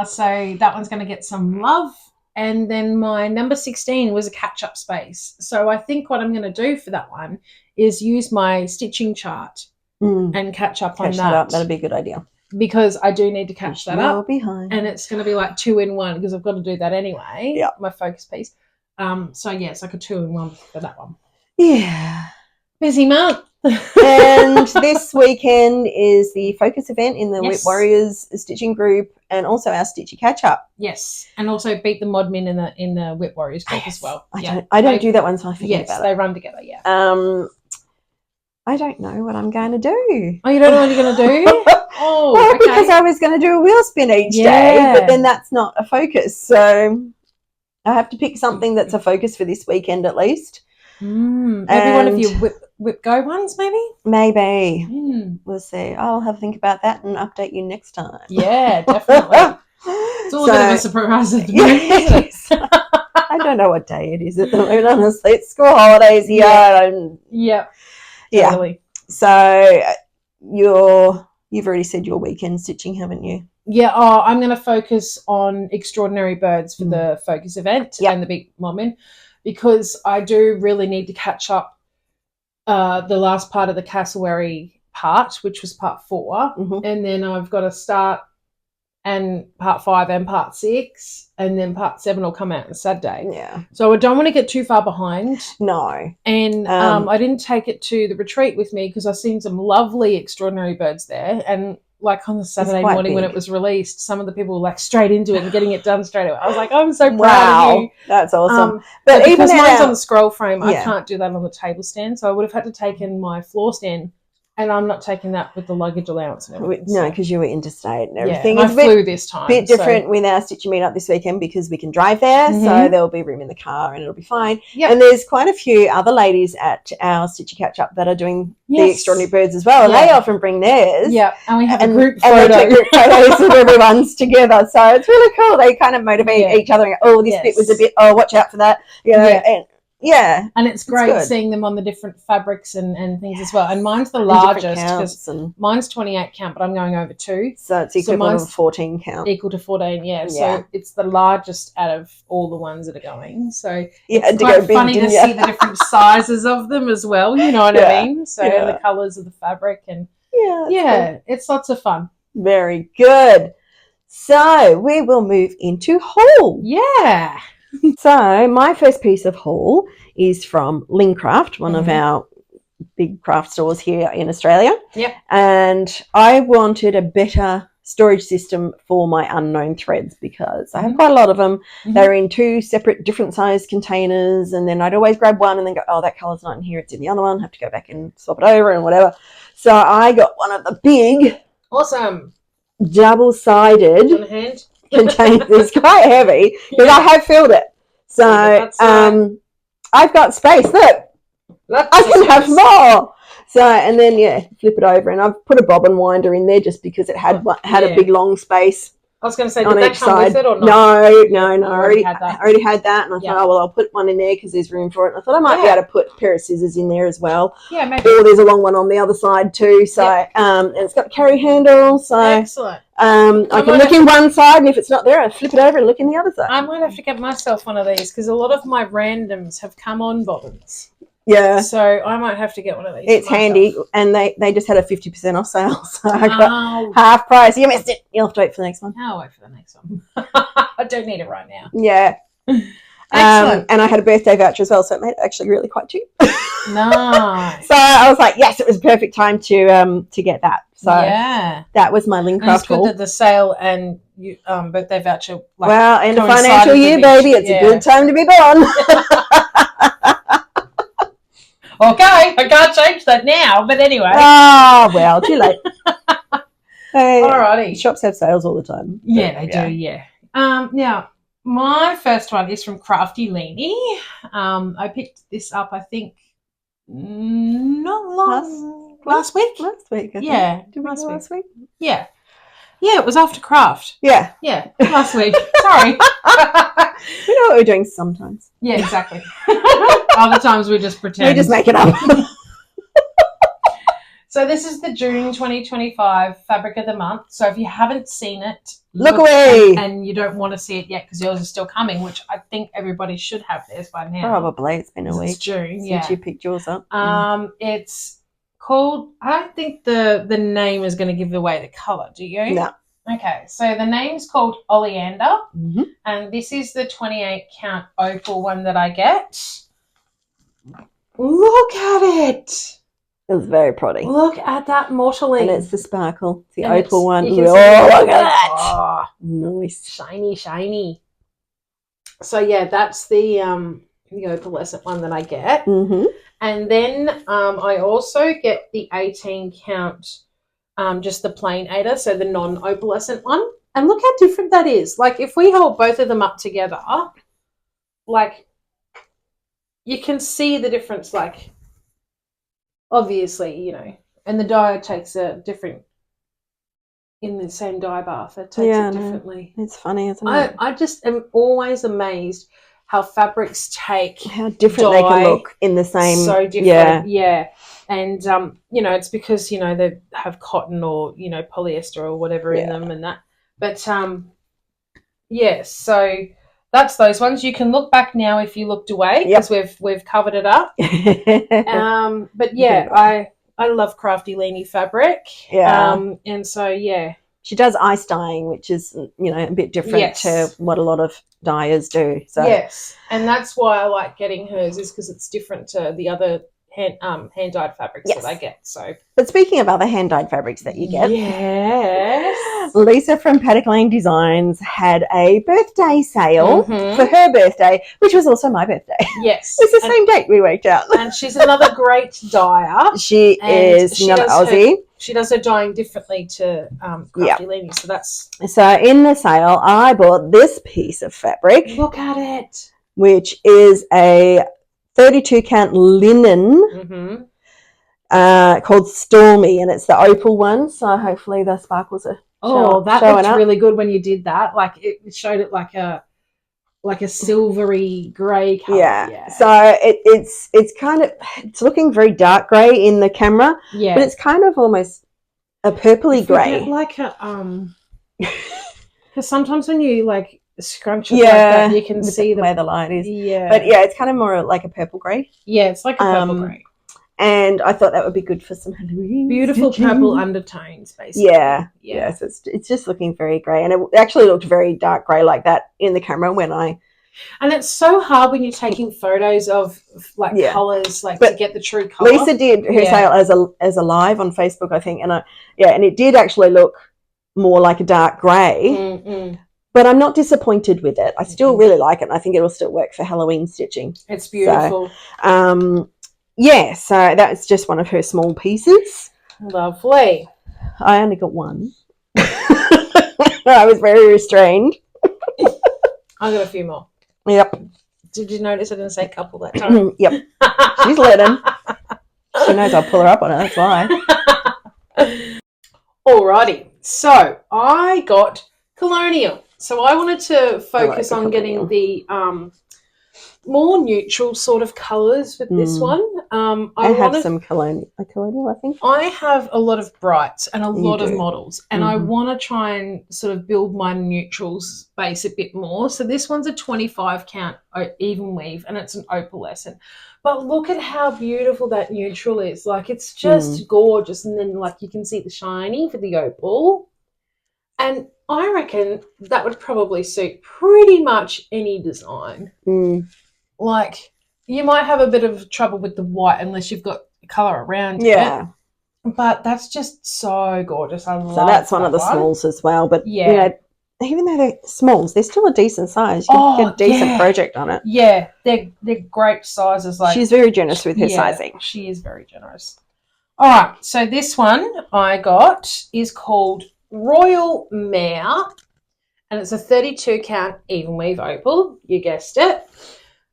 So that one's going to get some love. And then my number 16 was a catch-up space. So I think what I'm going to do for that one is use my stitching chart and catch up on that. That'd be a good idea. Because I do need to catch that up. Behind. And it's going to be like 2 in 1 because I've got to do that anyway, my focus piece. So, it's like a 2 in 1 for that one. Yeah. Busy month. And this weekend is the focus event in the Whip Warriors stitching group and also our Stitchy catch up. Yes, and also beat the Modmin in the Whip Warriors group as well. I don't do that one, so I forget about it. Yes, they run together. I don't know what I'm going to do. Oh, you don't know what you're going to do? Well, because I was going to do a wheel spin each day, but then that's not a focus. So I have to pick something that's a focus for this weekend at least. Maybe one of your whip go ones, maybe? Maybe. We'll see. I'll have a think about that and update you next time. Yeah, definitely. It's all a bit of a surprise at the moment, isn't it? I don't know what day it is at the moment, honestly. It's school holidays here. Totally. So you've already said your weekend stitching, haven't you? Yeah, I'm going to focus on Extraordinary Birds for the focus event and the Big Modmin. Because I do really need to catch up the last part of the cassowary part, which was part 4. And then I've got to start and part 5 and part 6, and then part 7 will come out on Saturday. Yeah. So I don't want to get too far behind. No. And I didn't take it to the retreat with me because I've seen some lovely extraordinary birds there. And like on the Saturday morning when it was released, some of the people were like straight into it and getting it done straight away. I was like, I'm so proud of you. That's awesome. But because mine's on the scroll frame, I can't do that on the table stand. So I would have had to take in my floor stand. And I'm not taking that with the luggage allowance and everything. No, because you were interstate and everything. Yeah, and I flew this time. Bit different with our Stitchy meetup this weekend because we can drive there, so there'll be room in the car and it'll be fine. Yep. And there's quite a few other ladies at our Stitchy catch-up that are doing the extraordinary birds as well, and they often bring theirs. Yeah, and we have a group photo. And they take group photos of everyone's together, so it's really cool. They kind of motivate each other and go, oh, this bit was a bit, oh, watch out for that. You know, and it's great seeing them on the different fabrics and things as well. And mine's the largest because mine's 28 count, but I'm going over 2. So it's equivalent of 14 count. Equal to 14, yeah. So it's the largest out of all the ones that are going. So it's quite funny to see the different sizes of them as well, you know what I mean? So and the colours of the fabric and it's lots of fun. Very good. So we will move into haul. Yeah. So my first piece of haul is from Lincraft, one of our big craft stores here in Australia. Yep. And I wanted a better storage system for my unknown threads because I have quite a lot of them. They're in 2 separate different size containers, and then I'd always grab one and then go, oh, that colour's not in here, it's in the other one, have to go back and swap it over and whatever. So I got one of the big double-sided containers. It's quite heavy because I have filled it. So I've got space. Look, I can have more. So, and then, flip it over. And I've put a bobbin winder in there just because it had a big, long space. I was going to say, did that come with it or not? No. I already had that. And I thought, oh, well, I'll put one in there because there's room for it. And I thought I might be able to put a pair of scissors in there as well. Yeah, maybe. Or there's a long one on the other side too. So, and it's got a carry handle. So excellent. I can look in one side, and if it's not there, I flip it over and look in the other side. I might have to get myself one of these because a lot of my randoms have come on bobbins. Yeah. So I might have to get one of these. It's handy, and they just had a 50% off sale, so I got half price. You missed it. You'll have to wait for the next one. I'll wait for the next one. I don't need it right now. Yeah. Excellent. And I had a birthday voucher as well, so it made it actually really quite cheap. Nice. So I was like, yes, it was a perfect time to get that. So that was my Lincraft haul. It's good that the sale and birthday voucher. Well, in the financial year, baby, it's a good time to be born. Okay, I can't change that now, but anyway. Oh, well, too late. Alrighty. Shops have sales all the time. Yeah, they do, yeah. Now, my first one is from Crafty Leanie. I picked this up, I think, not last week. Last week, I think. Yeah. Did we go last week? Yeah. Yeah, it was after craft. Yeah. Yeah, last week. Sorry. We know what we're doing sometimes. Yeah, exactly. Other times we just pretend. We just make it up. So this is the June 2025 Fabric of the Month. So if you haven't seen it, look away. And you don't want to see it yet because yours is still coming, which I think everybody should have theirs by now. Probably. It's been a week. It's June, since you picked yours up. It's called, I don't think the name is going to give away the colour, do you? No. Okay, so the name's called Oleander, and this is the 28 count opal one that I get. Look at it. It was very pretty. Look at that mottling. And it's the sparkle. It's the opal one. Oh, look at that. Oh, nice. Shiny, shiny. So, yeah, that's the opalescent one that I get. And then I also get the 18 count, just the plain 8er, so the non-opalescent one. And look how different that is. Like, if we hold both of them up together, like, you can see the difference, like, obviously, you know, and the dye takes a different, in the same dye bath, it takes it differently. No, it's funny, isn't it? I just am always amazed how fabrics take how different they can look in the same. So different, yeah. And, you know, it's because, you know, they have cotton or, you know, polyester or whatever in them and that. But, so that's those ones. You can look back now if you looked away because we've covered it up. But, yeah, I love Crafty Leanie fabric. Yeah. And so, yeah, she does ice dyeing, which is, you know, a bit different to what a lot of dyers do. So yes, and that's why I like getting hers, is because it's different to the other hand dyed fabrics that I get. So, but speaking of other hand dyed fabrics that you get, yes, Lisa from Paddock Lane Designs had a birthday sale for her birthday, which was also my birthday. Yes, it's the same date we worked out. And she's another great dyer. She is another Aussie. She does her dyeing differently to Crafty Lenny, so that's... So in the sale, I bought this piece of fabric. Look at it. Which is a 32 count linen called Stormy, and it's the opal one, so hopefully the sparkles are that looks really good when you did that. Like it showed it like a silvery grey colour. Yeah. So it's kind of, it's looking very dark grey in the camera. Yeah. But it's kind of almost a purpley grey. Like a because sometimes when you like scrunch it like that, you can see where the light is. Yeah. But yeah, it's kind of more like a purple grey. Yeah, it's like a purple grey. And I thought that would be good for some Halloween. Beautiful purple undertones, basically. Yeah. So it's just looking very grey, and it actually looked very dark grey like that in the camera when I. And it's so hard when you're taking photos of like colours, like to get the true colour. Lisa did her sale as a live on Facebook, I think, and and it did actually look more like a dark grey. But I'm not disappointed with it. I still really like it, and I think it will still work for Halloween stitching. It's beautiful. So, so that's just one of her small pieces. Lovely. I only got one. I was very restrained. I got a few more. Yep. Did you notice I didn't say couple that time? Yep. She's letting. She knows I'll pull her up on it, that's why. Alrighty. So I got Colonial. So I wanted to focus on getting the more neutral sort of colours with this one. I have some colonial, I think. I have a lot of brights and a lot of models, and I want to try and sort of build my neutrals base a bit more. So this one's a 25 count even weave, and it's an opalescent. But look at how beautiful that neutral is. Like, it's just gorgeous. And then, like, you can see the shiny for the opal. And I reckon that would probably suit pretty much any design. Like, you might have a bit of trouble with the white unless you've got colour around it. But that's just so gorgeous. I love. So that's one of the smalls as well. But you know, even though they're smalls, they're still a decent size. You can get a decent project on it. Yeah, they're great sizes. Like, she's very generous with her sizing. She is very generous. All right, so this one I got is called Royal Mare, and it's a 32 count even weave opal. You guessed it.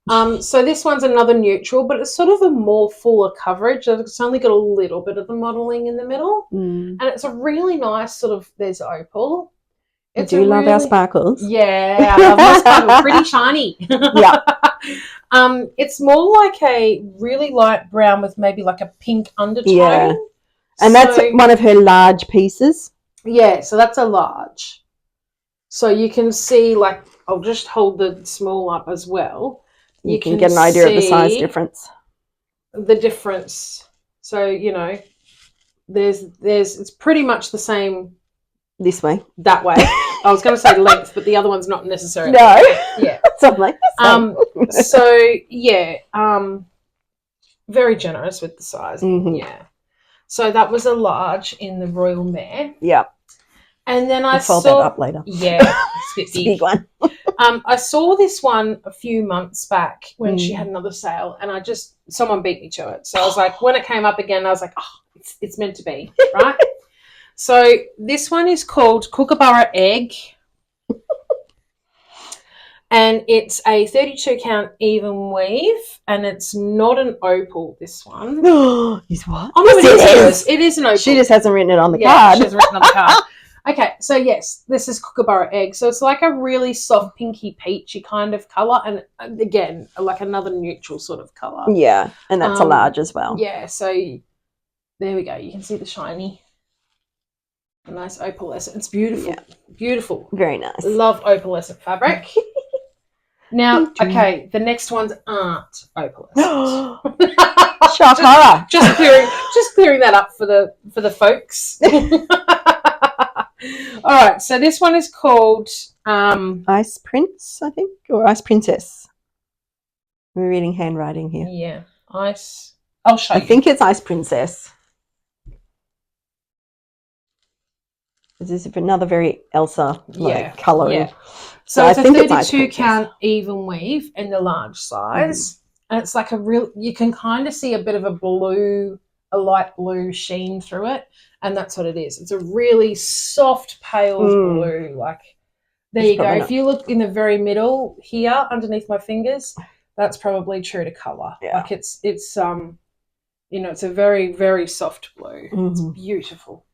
So this one's another neutral, but it's sort of a more fuller coverage. It's only got a little bit of the modelling in the middle, and it's a really nice sort of. There's opal. Do you love our sparkles? Yeah, I love my sparkles. Pretty shiny. Yeah. It's more like a really light brown with maybe like a pink undertone. Yeah, and that's one of her large pieces. Yeah, so that's a large. So you can see, like, I'll just hold the small up as well. You can get an idea of the size difference. The difference. So, you know, there's it's pretty much the same. This way. That way. I was going to say length, but the other one's not necessarily. No. Yeah. Something like this. So, yeah, very generous with the size. Yeah. So that was a large in the Royal Mare. Yeah. And then I saw that up later. Yeah, it's a big one. I saw this one a few months back when she had another sale, and someone beat me to it. So I was like, when it came up again, I was like, oh, it's meant to be, right? So this one is called Kookaburra Egg, and it's a 32 count even weave, and it's not an opal. This one is what? Oh no, it is. It is an opal. She just hasn't written it on the card. She hasn't written it on the card. Okay, so yes, this is Kookaburra Egg. So it's like a really soft pinky peachy kind of colour, and again, like another neutral sort of colour. Yeah, and that's a large as well. Yeah, so there we go. You can see the shiny. A nice opalescent. It's beautiful. Yeah. Beautiful. Very nice. Love opalescent fabric. Now, okay, the next ones aren't opalescent. Shocker. Just clearing that up for the folks. All right, so this one is called Ice Prince, I think, or Ice Princess. We're reading handwriting here. Yeah, Ice. I'll show you. I think it's Ice Princess. This is another very Elsa coloring. Yeah. So it's a 32 count even weave in the large size. And it's like you can kind of see a bit of a light blue sheen through it. And that's what it is. It's a really soft, pale blue. Like, there you go. If you look in the very middle here, underneath my fingers, that's probably true to colour. Yeah. Like, it's it's a very, very soft blue. It's beautiful.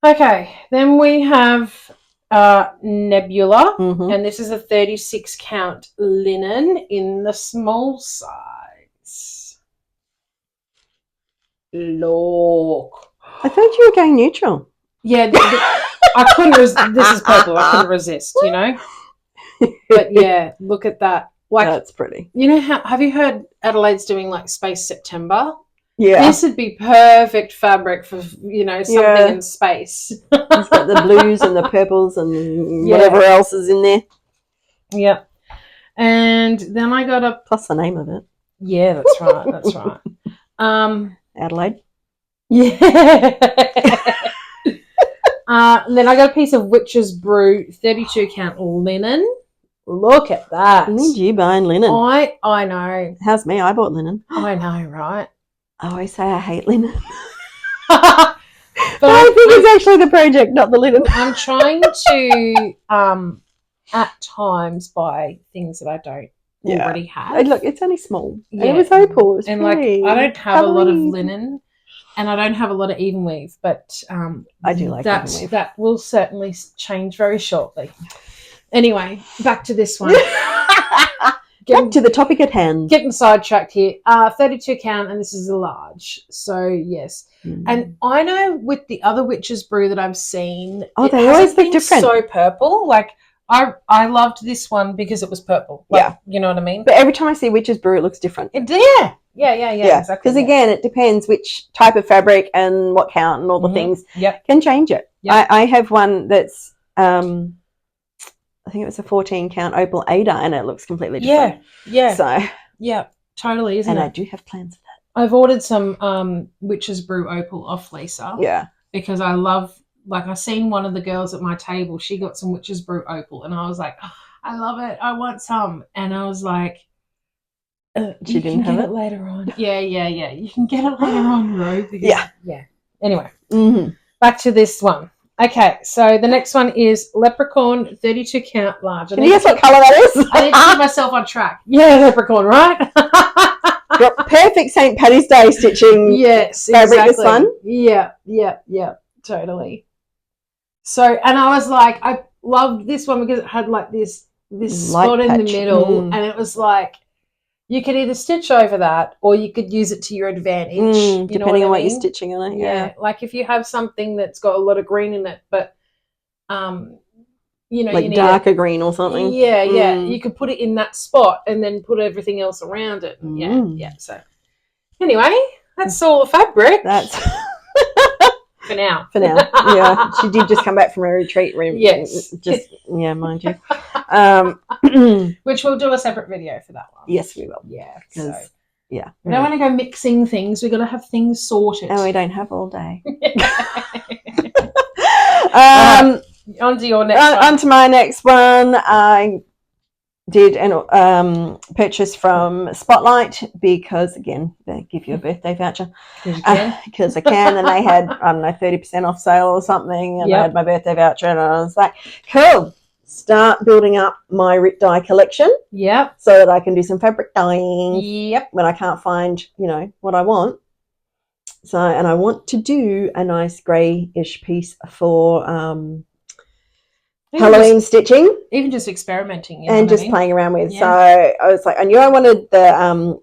Okay, then we have Nebula, and this is a 36 count linen in the small size. Look. I thought you were going neutral. Yeah, I couldn't this is purple. I couldn't resist, you know. But yeah, look at that. Like, that's pretty. You know have you heard Adelaide's doing like Space September? Yeah. This would be perfect fabric for, something in space. It's got the blues and the purples and whatever else is in there. Yeah. And then I got a... Plus the name of it. Yeah, that's right. That's right. Adelaide. Yeah. Then I got a piece of Witch's Brew 32 count linen. Look at that. When did you buy linen? I know. How's me? I bought linen. I know, right? I always say I hate linen. But I think it's actually the project, not the linen. I'm trying to, at times, buy things that I don't already have. And look, it's only small. Yeah. And it was opal. And pretty. I don't have a lot of linen, and I don't have a lot of even weave, but I do like even weave. That will certainly change very shortly. Anyway, back to this one. Back to the topic at hand. Getting sidetracked here. 32 count, and this is a large. So, yes. And I know with the other Witch's Brew that I've seen, they always look different. So purple. Like, I loved this one because it was purple. Like, you know what I mean? But every time I see Witch's Brew, it looks different. Yeah, exactly. Because, again, it depends which type of fabric and what count and all the things can change it. Yep. I have one that's... I think it was a 14 count opal Ada, and it looks completely different. Yeah. So yeah, totally, isn't it? And I do have plans for that. I've ordered some Witch's Brew opal off Lisa. Yeah. Because I love, like, I seen one of the girls at my table. She got some Witch's Brew opal, and I was like, oh, I love it. I want some. And I was like, she didn't have it later on. Yeah. You can get it later on, Ro. Yeah. Anyway, back to this one. Okay, so the next one is Leprechaun 32 count large. Can you guess what colour that is? I need to keep myself on track. Yeah, Leprechaun, right? Got perfect St. Paddy's Day stitching. Yes, fabric exactly. This one. Yeah, totally. So, and I was like, I loved this one because it had like this spot in the middle, and it was like, you could either stitch over that or you could use it to your advantage. Depending on what you're stitching on it. Yeah. Like if you have something that's got a lot of green in it, but, like you need darker green or something. Yeah. You could put it in that spot and then put everything else around it. Yeah. So anyway, that's all the fabric. That's for now. Yeah. She did just come back from a retreat room. Yes. Mind you. Which we'll do a separate video for that one. Yes, we will. Yeah. We don't want to go mixing things. We've got to have things sorted. And we don't have all day. On to your next one. On to my next one. I did a purchase from Spotlight because, again, they give you a birthday voucher. Because I can. And they had, 30% off sale or something. And I had my birthday voucher. And I was like, cool. Start building up my Rit dye collection. Yep. So that I can do some fabric dyeing. Yep. When I can't find, what I want. So, and I want to do a nice greyish piece for Halloween stitching. Even just experimenting. And just playing around with. Yeah. So I was like, I knew I wanted the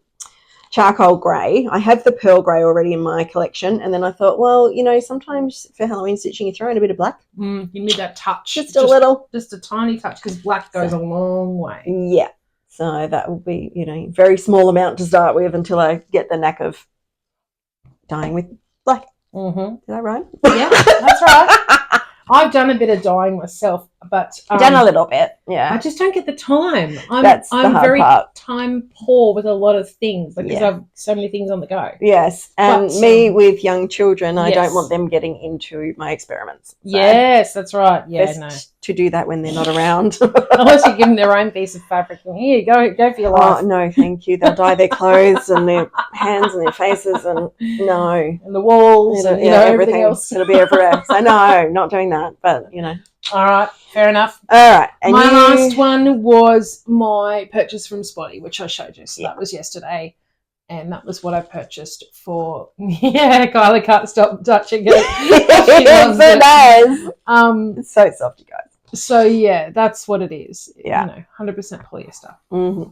charcoal grey. I have the pearl grey already in my collection. And then I thought, well, sometimes for Halloween stitching, you throw in a bit of black. You need that touch. Just a little. Just a tiny touch because black goes a long way. Yeah. So that will be, very small amount to start with until I get the knack of dyeing with black. Mm-hmm. Is that right? Yeah, that's right. I've done a bit of dyeing myself, but I've done a little bit. Yeah, I just don't get the time. That's the hard very part. time poor with a lot of things because I have so many things on the go. Yes, and me with young children, I don't want them getting into my experiments. So yes, that's right. Yeah, best to do that when they're not around. Unless you give them their own piece of fabric and here you go for your life. Oh no, thank you. They'll dye their clothes and their hands and their faces and and the walls and everything else. It'll be everywhere. So no, not doing that. But All right, fair enough. All right, and my last one was my purchase from Spotty, which I showed you. So that was yesterday, and that was what I purchased for. Yeah, Kylie can't stop touching it. She loves it. It's so soft, you guys. So yeah, that's what it is. Yeah, 100% polyester. Mm-hmm.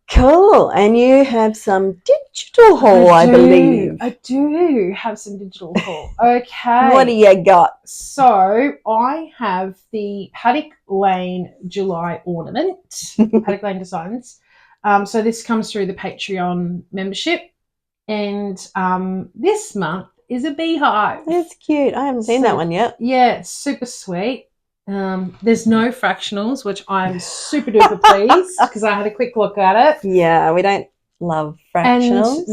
Cool. And you have some digital haul, I believe. I do have some digital haul. Okay. What do you got? So I have the Paddock Lane July ornament, Paddock Lane Designs. So this comes through the Patreon membership. And this month is a beehive. That's cute. I haven't seen that one yet. Yeah, it's super sweet. There's no fractionals, which I'm super duper pleased because I had a quick look at it. Yeah, we don't love fractionals.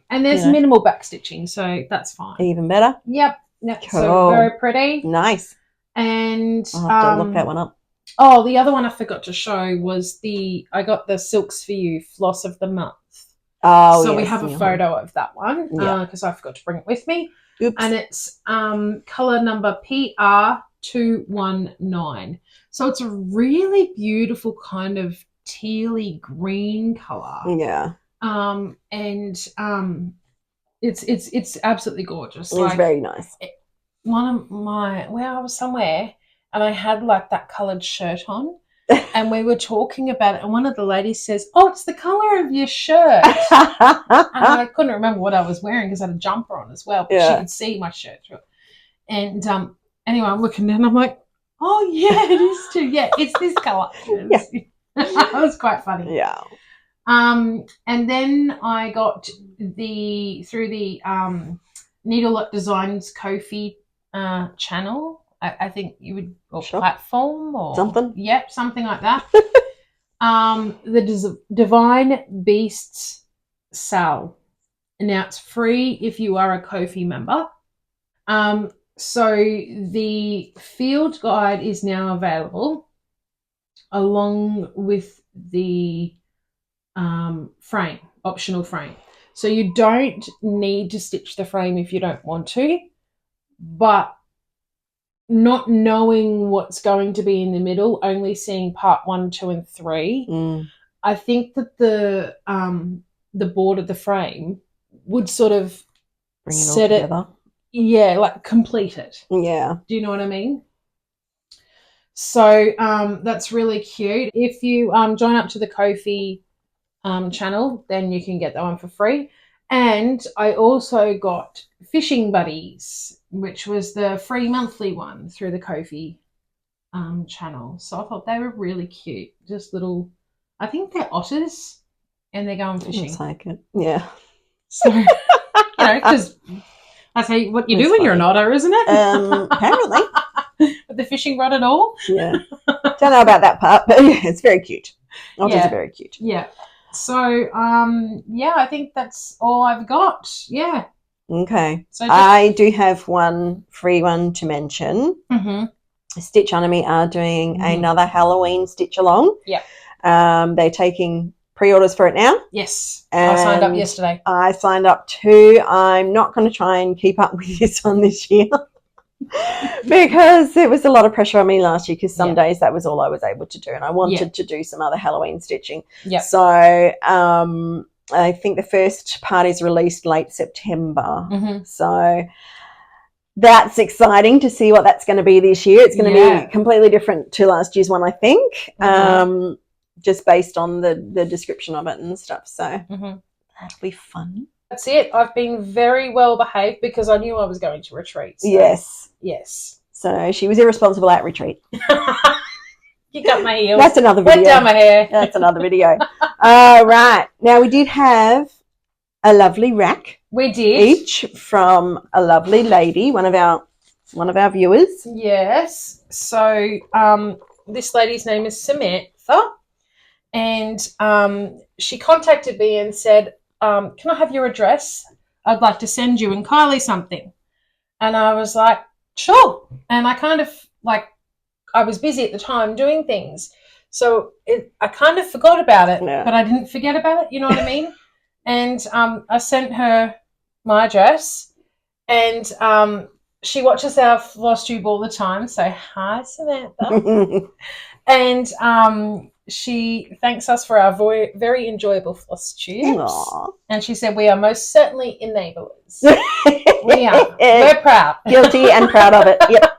And there's minimal backstitching, so that's fine. Even better. Yep. Cool. So very pretty. Nice. And I'll have to look that one up. Oh, the other one I forgot to show was I got the Silks for You Floss of the Month. Oh, so we have a photo of that one because I forgot to bring it with me. Oops. And it's color number PR219. So it's a really beautiful kind of tealy green color. Yeah. It's absolutely gorgeous. It's very nice. I was somewhere and I had like that coloured shirt on. And we were talking about it, and one of the ladies says, "Oh, it's the colour of your shirt." And I couldn't remember what I was wearing because I had a jumper on as well, but she could see my shirt through it. And anyway, I'm looking down, and I'm like, "Oh yeah, it is too. Yeah, it's this colour." That was quite funny. Yeah. And then I got through the Needle Designs Ko-fi channel. I think you would, or platform or something. Yep, something like that. The Divine Beasts Sal. Now it's free if you are a Ko-fi member. So the field guide is now available along with the frame, optional frame. So you don't need to stitch the frame if you don't want to, but not knowing what's going to be in the middle, only seeing part 1, 2, and 3, I think that the board of the frame would sort of bring it all together. Like complete it. Yeah. Do you know what I mean? So that's really cute. If you join up to the Ko-fi channel, then you can get that one for free. And I also got Fishing Buddies, which was the free monthly one through the Ko-fi channel. So I thought they were really cute. Just little, I think they're otters, and they're going fishing. Looks like it. Yeah. So, because that's what you do when you're an otter, isn't it? Apparently. With the fishing rod and all. Yeah. Don't know about that part, but yeah, it's very cute. Otters are very cute. Yeah. So, I think that's all I've got. Yeah. Okay. So I do have one free one to mention. Mm-hmm. Stitch Enemy are doing another Halloween stitch along. Yeah. They're taking pre-orders for it now. Yes. I signed up yesterday. I signed up too. I'm not going to try and keep up with this one this year because it was a lot of pressure on me last year because some days that was all I was able to do, and I wanted to do some other Halloween stitching. Yeah. So I think the first part is released late September. Mm-hmm. So that's exciting to see what that's going to be this year. It's going to be completely different to last year's one, I think, just based on the description of it and stuff. So that'll be fun. That's it. I've been very well behaved because I knew I was going to retreat. So. Yes. So she was irresponsible at retreat. You got my heels. That's another video. Wet down my hair. That's another video. Right. Now we did have a lovely rack. We did. Each from a lovely lady, one of our one of our viewers. Yes. So this lady's name is Samantha, and she contacted me and said, can I have your address? I'd like to send you and Kylie something. And I was like, sure. And I kind of I was busy at the time doing things. So I kind of forgot about it, but I didn't forget about it. You know what I mean? And I sent her my address, and she watches our Flosstube all the time. So hi, Samantha. And she thanks us for our very enjoyable Flosstubes. And she said, we are most certainly enablers. We are. We're proud. Guilty and proud of it. Yep.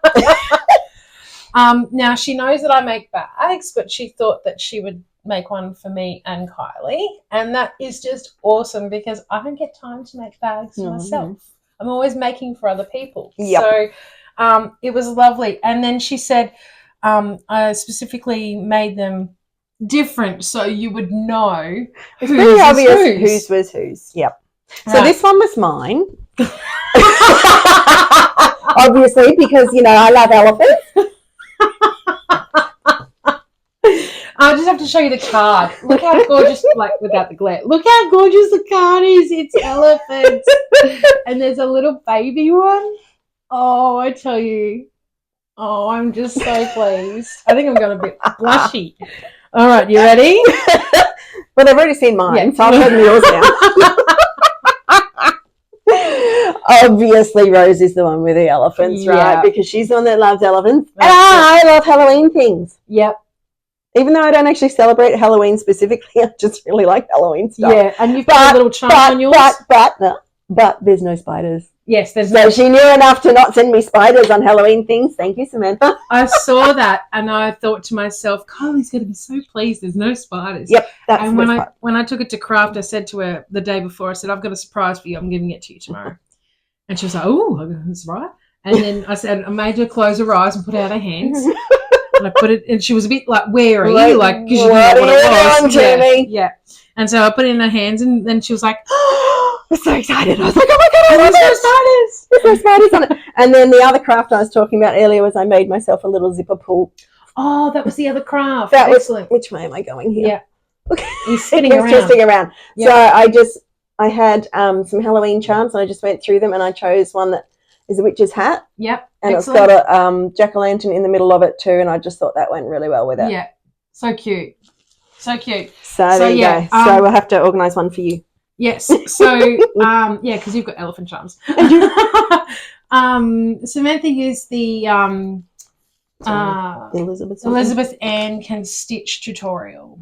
Now, she knows that I make bags, but she thought that she would make one for me and Kylie. And that is just awesome because I don't get time to make bags for myself. I'm always making for other people. Yep. So it was lovely. And then she said I specifically made them different so you would know it's pretty obvious whose was whose. Yep. So this one was mine. Obviously, because, I love elephants. I just have to show you the card. Look how gorgeous, without the glare. Look how gorgeous the card is. It's elephants. And there's a little baby one. Oh, I tell you. Oh, I'm just so pleased. I think I'm going a bit blushy. All right, you ready? Well, they've already seen mine, so I'll show them yours now. Obviously, Rose is the one with the elephants, right? Because she's the one that loves elephants. And I love Halloween things. Yep. Even though I don't actually celebrate Halloween specifically, I just really like Halloween stuff. Yeah, and you've got a little charm on yours. But there's no spiders. Yes, there's no. So she knew enough to not send me spiders on Halloween things. Thank you, Samantha. I saw that and I thought to myself, Kylie's going to be so pleased there's no spiders. Yep, that's and when I took it to craft, I said to her the day before, I said, I've got a surprise for you. I'm giving it to you tomorrow. And she was like, oh, that's right. And then I said, I made her close her eyes and put out her hands. And I put it, and she was a bit wary, because she didn't know what it was. Yeah. And so I put it in her hands, and then she was like, I was so excited. I was like, oh my God, there's no spiders. There's no spiders on it. And then the other craft I was talking about earlier was I made myself a little zipper pull. Oh, that was the other craft. Excellent. Which way am I going here? Yeah. Okay. You're spinning around. Twisting around. Yeah. So I had some Halloween charms, and I just went through them, and I chose one that is a witch's hat. Yep. And excellent. It's got a jack-o'-lantern in the middle of it too, and I just thought that went really well with it. Yeah. So cute. So cute. So there you go. So we'll have to organise one for you. Yes. So, because you've got elephant charms. Samantha used the Elizabeth Ann Can Stitch tutorial.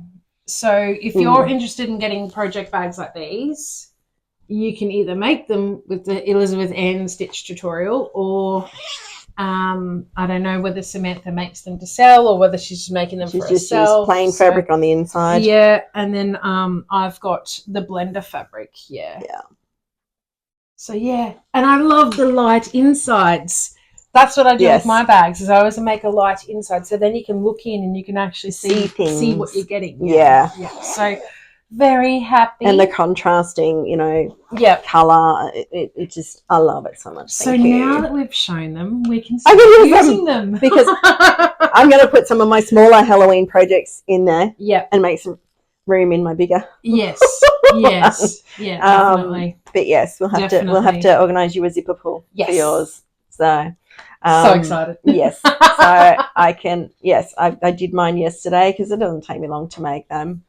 So if you're interested in getting project bags like these, you can either make them with the Elizabeth Ann Stitch tutorial, or I don't know whether Samantha makes them to sell or whether she's just making them for herself. She's just plain fabric on the inside. Yeah, and then I've got the blender fabric. Yeah. So yeah, and I love the light insides. That's what I do with my bags. Is I always make a light inside, so then you can look in and you can actually see what you're getting. Yeah. So very happy. And the contrasting, colour. It just, I love it so much. Thank you. Now that we've shown them, we can start using them. Because I'm going to put some of my smaller Halloween projects in there. Yep. And make some room in my bigger. Yes. Yeah, definitely. But yes, we'll have to organise you a zipper pull for yours. So excited. Yes. So I can, I did mine yesterday because it doesn't take me long to make them.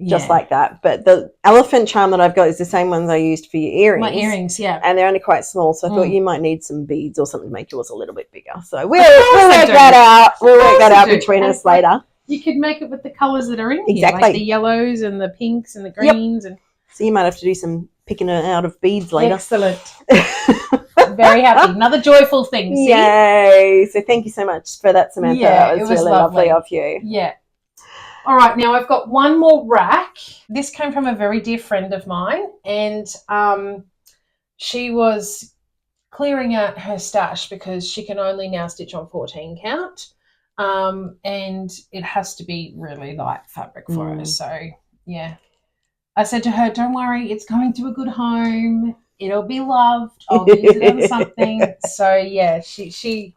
Just like that. But the elephant charm that I've got is the same ones I used for your earrings. My earrings, yeah. And they're only quite small, so I thought you might need some beads or something to make yours a little bit bigger. So we'll work that out. We'll work that out between us later. You could make it with the colours that are in here, like the yellows and the pinks and the greens. And so you might have to do some picking out of beads later. Excellent. Very happy. Another joyful thing. See? Yay. So thank you so much for that, Samantha. Yeah, that was really lovely of you. Yeah. All right, now I've got one more rack. This came from a very dear friend of mine, and she was clearing out her stash because she can only now stitch on 14 count, and it has to be really light fabric for her. So, yeah. I said to her, don't worry, it's going to a good home. it'll be loved. I'll use it on something. So yeah, she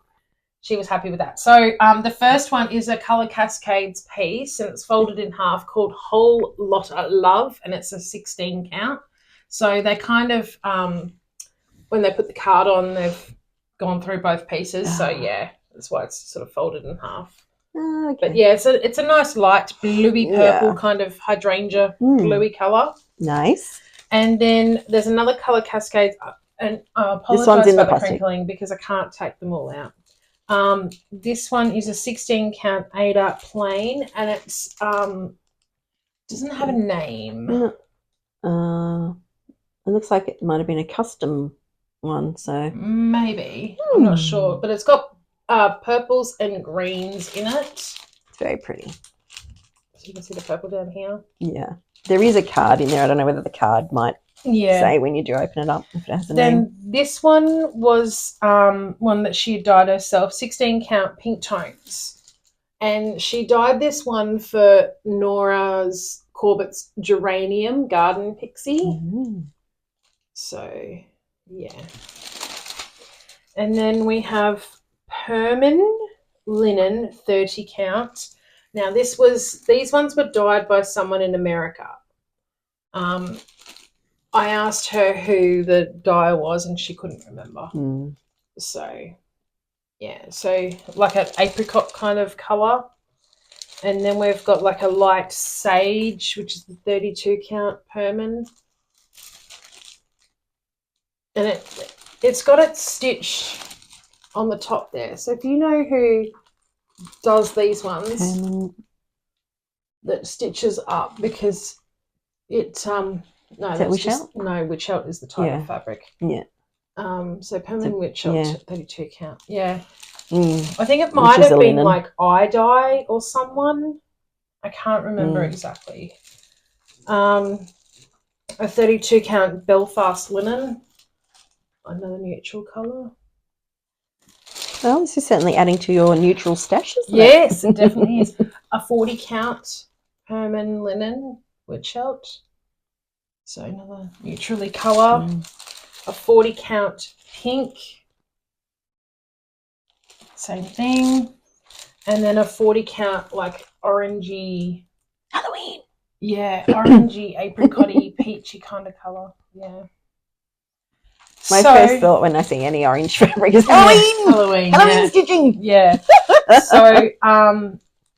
was happy with that. So the first one is a Colour Cascades piece, and it's folded in half, called Whole Lotta Love, and it's a 16 count. So they kind of, when they put the card on, they've gone through both pieces. So yeah, that's why it's sort of folded in half. Okay. But yeah, it's a nice light bluey purple kind of hydrangea bluey colour. Nice. And then there's another Colour Cascades, and I apologise about the crinkling because I can't take them all out. This one is a 16 count Ada plain, and it's doesn't have a name. It looks like it might have been a custom one, so maybe I'm not sure, but it's got purples and greens in it. It's very pretty. So you can see the purple down here. Yeah, there is a card in there. I don't know whether the card might say when you do open it up if it has a name. This one was one that she dyed herself, 16 count pink tones, and she dyed this one for Nora's Corbett's geranium garden pixie. So yeah, and then we have Perman linen 30 count. Now these ones were dyed by someone in America. I asked her who the dyer was and she couldn't remember. So yeah, so like an apricot kind of colour. And then we've got like a light sage, which is the 32 count Perman. And it's got its stitch on the top there. So if you know who does these ones, that stitches up, because it no, that's just, no, Witchelt is the type of fabric. Yeah. So Perman Witchelt 32 count. Yeah. I think it might have been like I-dye or someone. I can't remember exactly. A 32 count Belfast linen. Another neutral colour. Well, this is certainly adding to your neutral stash, isn't it? Yes, it definitely is. A 40 count Perman linen Witchelt. So another neutrally colour. A 40 count pink. Same thing. And then a 40 count like orangey. Halloween. Yeah, orangey, apricot-y, peachy kind of colour. Yeah. My first thought when I see any orange fabric is Halloween. Halloween stitching. Yeah. So,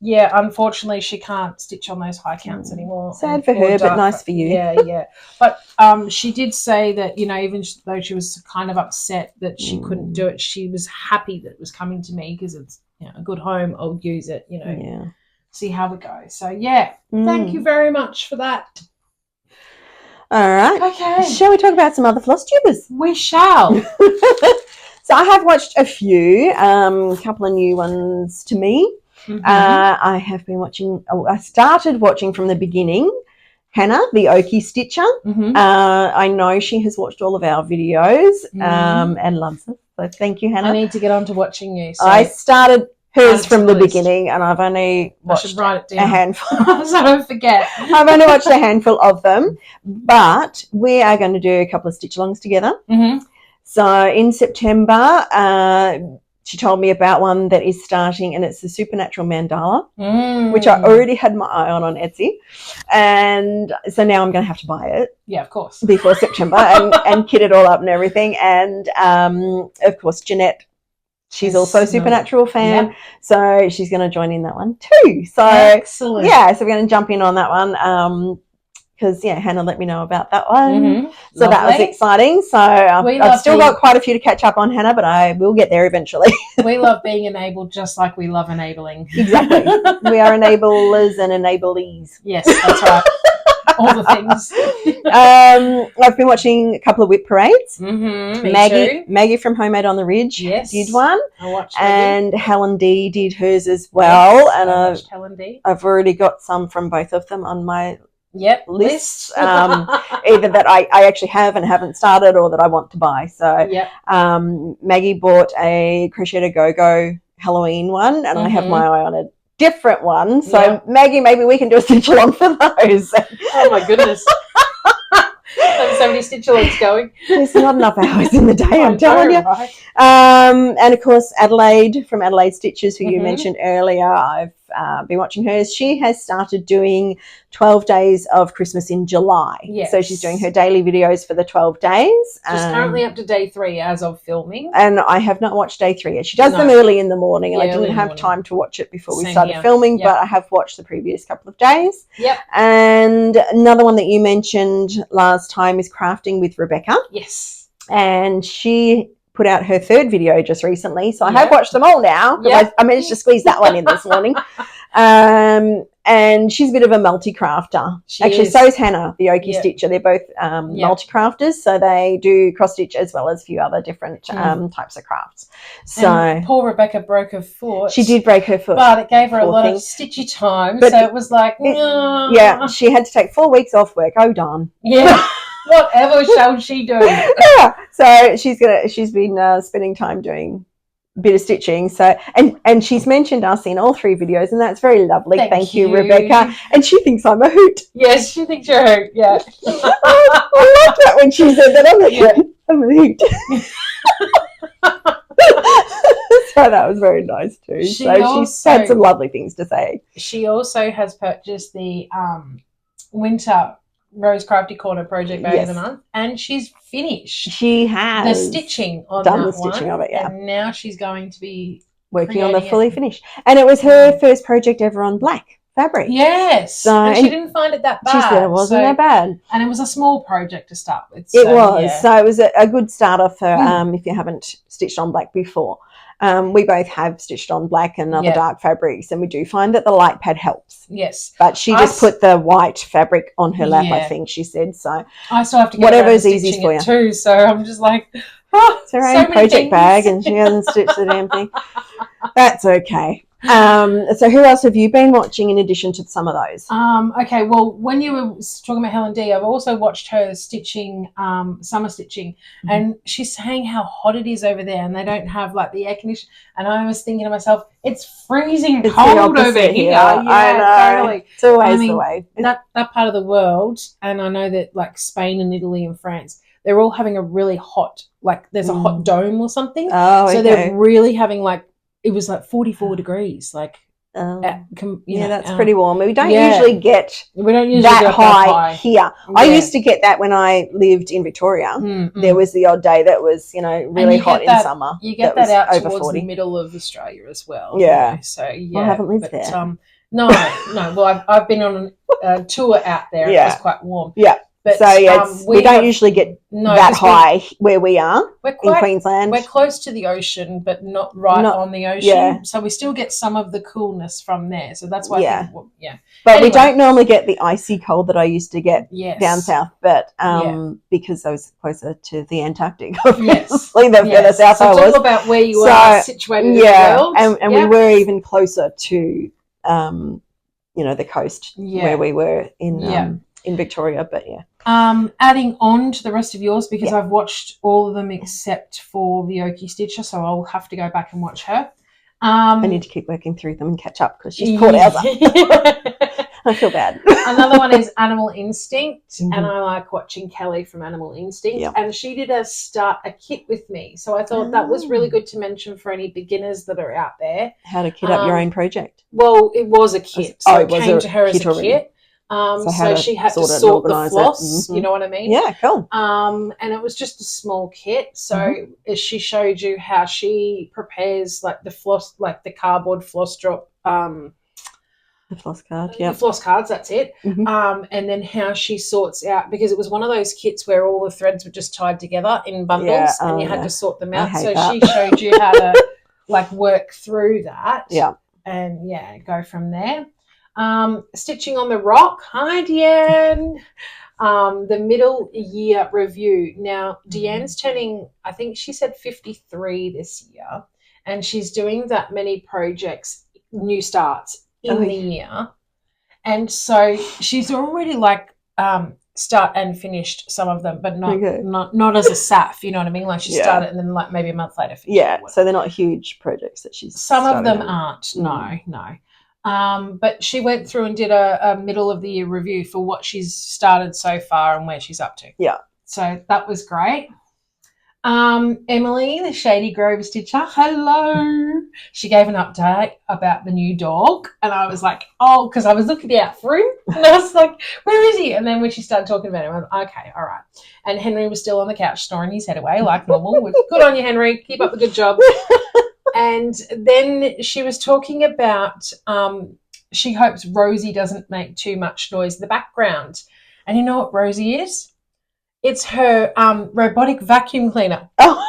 unfortunately she can't stitch on those high counts anymore. Sad for her, but nice for you. Yeah. But she did say that, even though she was kind of upset that she couldn't do it, she was happy that it was coming to me because it's a good home. I'll use it, see how it goes. So, thank you very much for that. All right. Okay. Shall we talk about some other Flosstubers? We shall. So I have watched a few, a couple of new ones to me. I have been watching, I started watching from the beginning, Hannah, the Okie Stitcher. I know she has watched all of our videos and loves it. So thank you, Hannah. I need to get on to watching you. So I started hers from the beginning, and I've only watched a handful. So I don't forget. I've only watched a handful of them, but we are going to do a couple of stitch-alongs together. So in September, she told me about one that is starting, and it's the Supernatural Mandala, which I already had my eye on Etsy. And so now I'm going to have to buy it. Yeah, of course. Before September and kit it all up and everything. And, of course, Jeanette, she's also a Supernatural fan, so she's going to join in that one too. So, excellent. Yeah, so we're going to jump in on that one because, Hannah let me know about that one. So that was exciting. So I've still got quite a few to catch up on, Hannah, but I will get there eventually. We love being enabled just like we love enabling. Exactly. We are enablers and enablees. Yes, that's right. All the things. I've been watching a couple of whip parades. Maggie from Homemade on the Ridge did one. I watched and Helen D did hers as well. Yes, and I watched Helen D. I've already got some from both of them on my list. Either that I actually have and haven't started, or that I want to buy. So Maggie bought a Crochet to Go Halloween one, and I have my eye on it. Different one. So Maggie, maybe we can do a stitch along for those. Oh my goodness. I'm so many stitch-alongs going. There's not enough hours in the day, I'm telling you. Right? And, of course, Adelaide from Adelaide Stitches, who you mentioned earlier, I've been watching hers. She has started doing 12 days of Christmas in July. Yes. So she's doing her daily videos for the 12 days. She's currently up to day 3 as of filming. And I have not watched day 3 yet. She does them early in the morning, and I didn't have time to watch it before we started filming, but I have watched the previous couple of days. Yep. And another one that you mentioned last time is Crafting with Rebecca. Yes. And she put out her 3rd video just recently, so I have watched them all now. I managed to squeeze that one in this morning. And she's a bit of a multi-crafter. Actually, so is Hannah, the Okie Stitcher. They're both multi-crafters, so they do cross-stitch as well as a few other different types of crafts. So and poor Rebecca broke her foot. She did break her foot. But it gave her a lot of stitchy time, so it was like... yeah, she had to take 4 weeks off work. Oh, darn. Yeah. Whatever shall she do? Yeah. So she's been spending time doing a bit of stitching. So and she's mentioned us in all 3 videos, and that's very lovely. Thank you, Rebecca. And she thinks I'm a hoot. Yes, she thinks you're a hoot. Yeah. I like that when she said that. I'm a hoot. So that was very nice too. She's had some lovely things to say. She also has purchased the winter Rose Crafty Corner project bag of the month, and she's finished. She has the stitching on done that the stitching one, of it, and now she's going to be working on the fully finished. And it was her first project ever on black fabric. Yes, so, and she didn't find it that bad. She said it wasn't that bad, and it was a small project to start with. So, it was, so it was a good starter for if you haven't stitched on black before. We both have stitched on black and other dark fabrics, and we do find that the light pad helps. Yes. But she just put the white fabric on her lap, I think she said. So I still have to get whatever's easiest for you too, so I'm just like, it's her own project bag, and she hasn't stitched the damn thing. That's okay. So who else have you been watching in addition to some of those? Okay, well, when you were talking about Helen D, I've also watched her stitching, summer stitching, and she's saying how hot it is over there, and they don't have like the air conditioning. And I was thinking to myself, it's freezing cold over here. Yeah, I know. Totally. It's always the way. That part of the world, and I know that like Spain and Italy and France, they're all having a really hot, like there's a hot dome or something. Oh, okay. So they're really having like, it was like 44 degrees, like that's pretty warm. We don't usually get that high here. Yeah. I used to get that when I lived in Victoria. There was the odd day that was, really hot in summer. You get that out over towards 40. The middle of Australia as well. Yeah. So I haven't lived there. No. Well, I've been on a tour out there. And it was quite warm. Yeah. But, so we don't usually get that high where we are in Queensland. We're close to the ocean, but not on the ocean. Yeah. So we still get some of the coolness from there. So that's why I think, But anyway, we don't normally get the icy cold that I used to get down south, but because I was closer to the Antarctic, obviously, the further south I was. It's all about where you are situated in the world. And we were even closer to, the coast where we were in Victoria, but adding on to the rest of yours, because I've watched all of them except for the Okie Stitcher, so I'll have to go back and watch her. I need to keep working through them and catch up because she's caught out. I feel bad. Another one is Animal Instinct, and I like watching Kelly from Animal Instinct, and she did start a kit with me, so I thought that was really good to mention for any beginners that are out there. How to kit up your own project. Well, it was a kit, so it came to her as a kit. So she had to sort the floss, you know what I mean? Yeah, cool. And it was just a small kit. So she showed you how she prepares like the floss, like the cardboard floss drop. The floss card, the floss cards, that's it. And then how she sorts out, because it was one of those kits where all the threads were just tied together in bundles and you had to sort them out. So she showed you how to like work through that. Yeah. And go from there. Stitching on the Rock. Hi, Deanne. The middle year review. Now, Deanne's turning, I think she said 53 this year, and she's doing that many projects, new starts in the year. And so she's already like start and finished some of them, but not as a SAF, you know what I mean? Like she started and then like maybe a month later finished. Yeah, so they're not huge projects that she's Some of them aren't, no. But she went through and did a middle of the year review for what she's started so far and where she's up to. Yeah. So that was great. Emily, the Shady Grove Stitcher, hello. She gave an update about the new dog, and I was like, oh, because I was looking out for him, and I was like, where is he? And then when she started talking about him, I was like, okay, all right. And Henry was still on the couch snoring his head away like normal. Good on you, Henry. Keep up the good job. And then she was talking about she hopes Rosie doesn't make too much noise in the background. And you know what Rosie is? It's her robotic vacuum cleaner. Oh,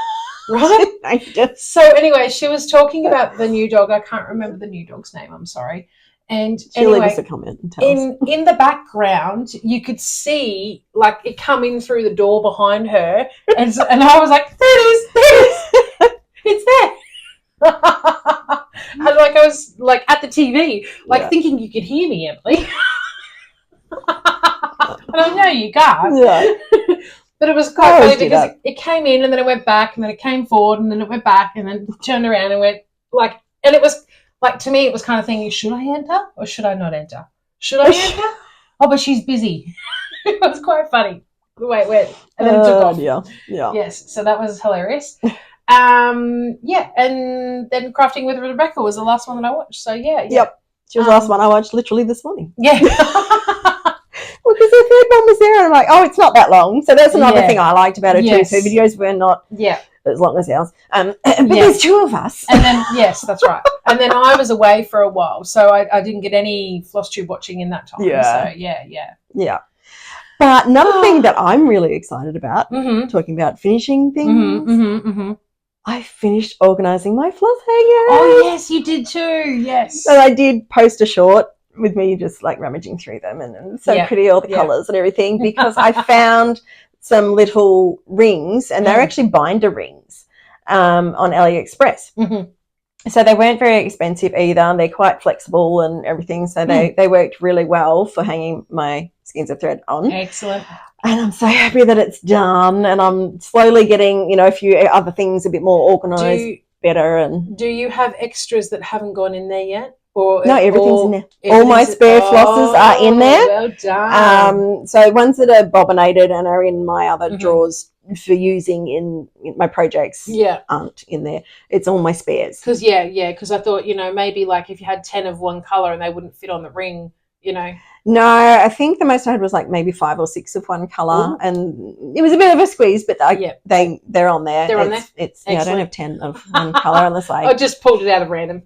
right? So anyway, she was talking about the new dog. I can't remember the new dog's name. I'm sorry. And she'll anyway, leave us a comment and tell us. In the background, you could see like it coming through the door behind her, and I was like, there it is, it's there. And like I was like at the TV, like thinking you could hear me, Emily. And I know you can't. Yeah. But it was quite funny because it came in and then it went back and then it came forward and then it went back and then turned around and went like, and it was like, to me, it was kind of thinking, should I enter or should I not enter? Should I enter? Oh, but she's busy. It was quite funny the way it went. And then it took off. Yeah. Yes, so that was hilarious. And then Crafting with Rebecca was the last one that I watched. So, yeah. Yep. She was the last one I watched literally this morning. Yeah. Well, because the third one was there, and I'm like, oh, it's not that long. So that's another thing I liked about her too. So videos were not as long as ours. But there's two of us. And then, yes, that's right. And then I was away for a while, so I didn't get any Flosstube watching in that time. Yeah. So, yeah. But another thing that I'm really excited about, talking about finishing things, I finished organising my floss hangers. Oh, yes, you did too, yes. So I did post a short with me just like rummaging through them and so pretty, all the colours and everything, because I found some little rings, and they're actually binder rings on AliExpress. So they weren't very expensive either. They're quite flexible and everything, so they worked really well for hanging my skeins of thread on. Excellent. And I'm so happy that it's done, and I'm slowly getting, a few other things a bit more organised, better. And do you have extras that haven't gone in there yet? Or no, everything's in there. All my spare flosses are in there. Well done. So ones that are bobbinated and are in my other drawers for using in my projects aren't in there. It's all my spares. Because because I thought, maybe like if you had 10 of one colour and they wouldn't fit on the ring, No, I think the most I had was like maybe 5 or 6 of one colour, and it was a bit of a squeeze, but they're on there. They're on there? It's I don't have 10 of one colour unless I just pulled it out of random.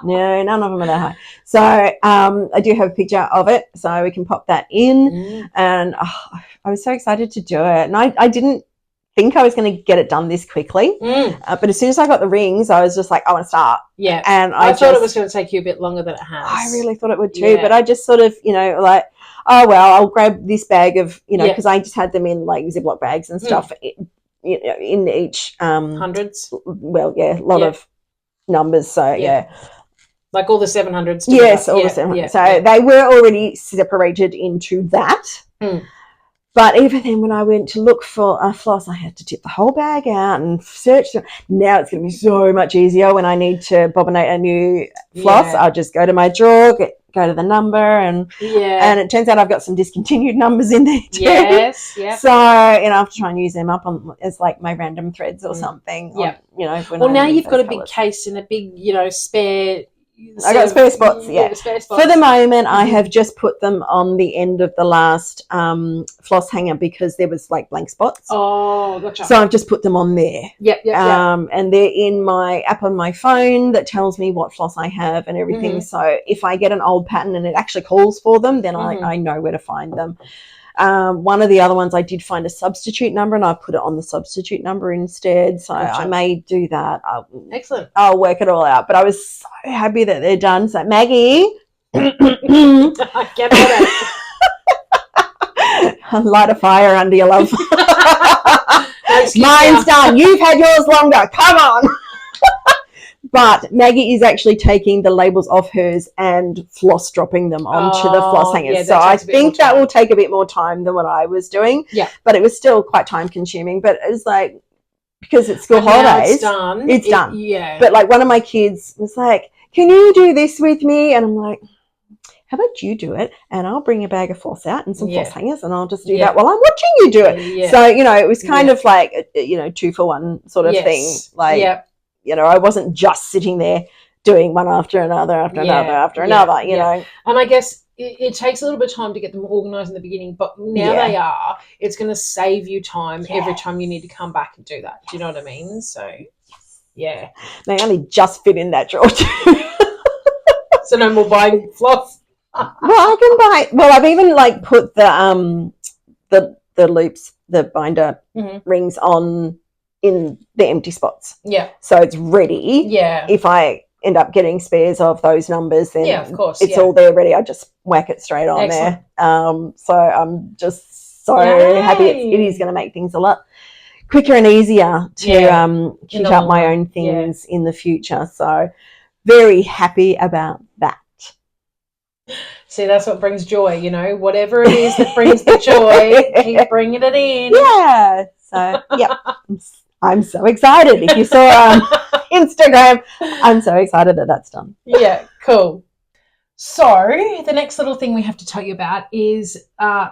No, none of them are that high. So I do have a picture of it, so we can pop that in. And I was so excited to do it. And I didn't think I was going to get it done this quickly. But as soon as I got the rings, I was just like, I want to start. Yeah. And I thought it was going to take you a bit longer than it has. I really thought it would too. Yeah. But I just sort of, like, oh, well, I'll grab this bag of, because I just had them in like Ziploc bags and stuff in each. Hundreds? Well, a lot of numbers. So, like all the 700s. Yes, all the 700s. Yeah, so they were already separated into that. But even then, when I went to look for a floss, I had to tip the whole bag out and search. Now it's going to be so much easier when I need to bobbinate a new floss. I'll just go to my drawer, go to the number, and it turns out I've got some discontinued numbers in there too. Yes, yeah. So, I have to try and use them up as like my random threads or something. Yeah. Well, now you've got a big case and a big, spare. I got spare spots, spare spots. For the moment, I have just put them on the end of the last floss hanger because there was like blank spots. Oh, gotcha. So I've just put them on there. Yep. And they're in my app on my phone that tells me what floss I have and everything. So if I get an old pattern and it actually calls for them, then I know where to find them. One of the other ones, I did find a substitute number and I put it on the substitute number instead. So I may do that. Excellent. I'll work it all out. But I was so happy that they're done. So Maggie. Get on it. Light a fire under your love. Mine's done. You've had yours longer. Come on. But Maggie is actually taking the labels off hers and floss dropping them onto the floss hangers. Yeah, so I think that will take a bit more time than what I was doing. Yeah. But it was still quite time consuming. But it was like, because it's school holidays. It's done. It's done. Yeah. But like one of my kids was like, can you do this with me? And I'm like, how about you do it, and I'll bring a bag of floss out and some floss hangers, and I'll just do Yeah. that while I'm watching you do it. Yeah. So, you know, it was kind of like, you know, 2-for-1 sort of thing. Like, you know, I wasn't just sitting there doing one after another, after another, you know. And I guess it takes a little bit of time to get them organised in the beginning, but now they are, it's going to save you time every time you need to come back and do that. Do you know what I mean? So, yeah. They only just fit in that drawer too. So no more buying floss. Well, I can buy. Well, I've even like put the loops, the binder rings on in the empty spots. Yeah. So it's ready. Yeah. If I end up getting spares of those numbers, then of course, it's all there ready. I just whack it straight on there. So I'm just so happy. It is going to make things a lot quicker and easier to kit up my own things in the future. So very happy about that. See, that's what brings joy, you know. Whatever it is that brings the joy, keep bringing it in. Yeah. So, yep. I'm so excited. If you saw Instagram, I'm so excited that that's done. Yeah, cool. So the next little thing we have to tell you about is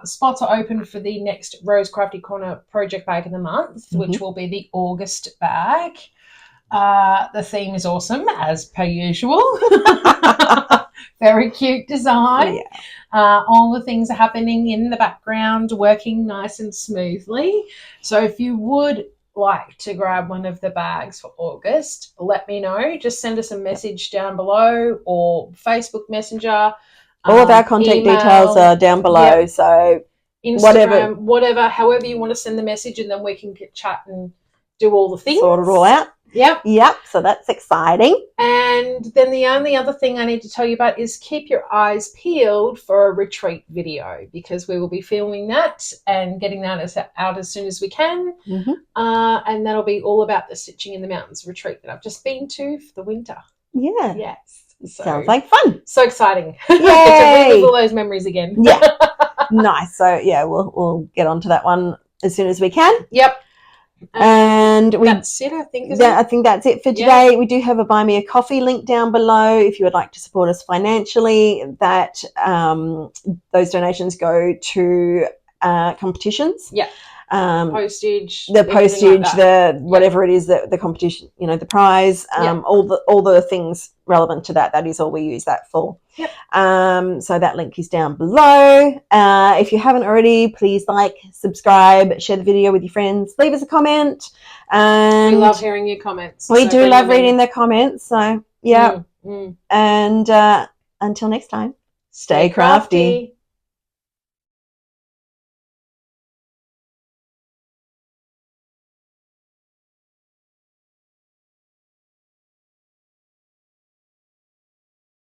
spots are open for the next Rose Crafty Corner project bag of the month, which will be the August bag. The theme is awesome, as per usual. Very cute design. Yeah. All the things are happening in the background, working nice and smoothly. So if you would like to grab one of the bags for August, let me know. Just send us a message down below or Facebook Messenger. All of our contact details are down below. So Instagram, whatever, however you want to send the message, and then we can get chat and do all the things. Sort it all out. Yep. So that's exciting. And then the only other thing I need to tell you about is keep your eyes peeled for a retreat video, because we will be filming that and getting that out as soon as we can. And that'll be all about the Stitching in the Mountains retreat that I've just been to for the winter. Yeah. Yes. So, sounds like fun. So exciting. Yay. Get to relive all those memories again. Yeah. Nice. So yeah, we'll get onto that one as soon as we can. Yep. And that's it, I think. I think that's it for today. We do have a Buy Me a Coffee link down below if you would like to support us financially. That those donations go to competitions. Yeah. Postage, the postage, like the whatever it is, the competition, you know, the prize, all the things relevant to that is all we use that for. Yep. So that link is down below. If you haven't already, please like, subscribe, share the video with your friends, leave us a comment. And we love hearing your comments. We do love reading their comments. So yeah. And until next time, stay crafty.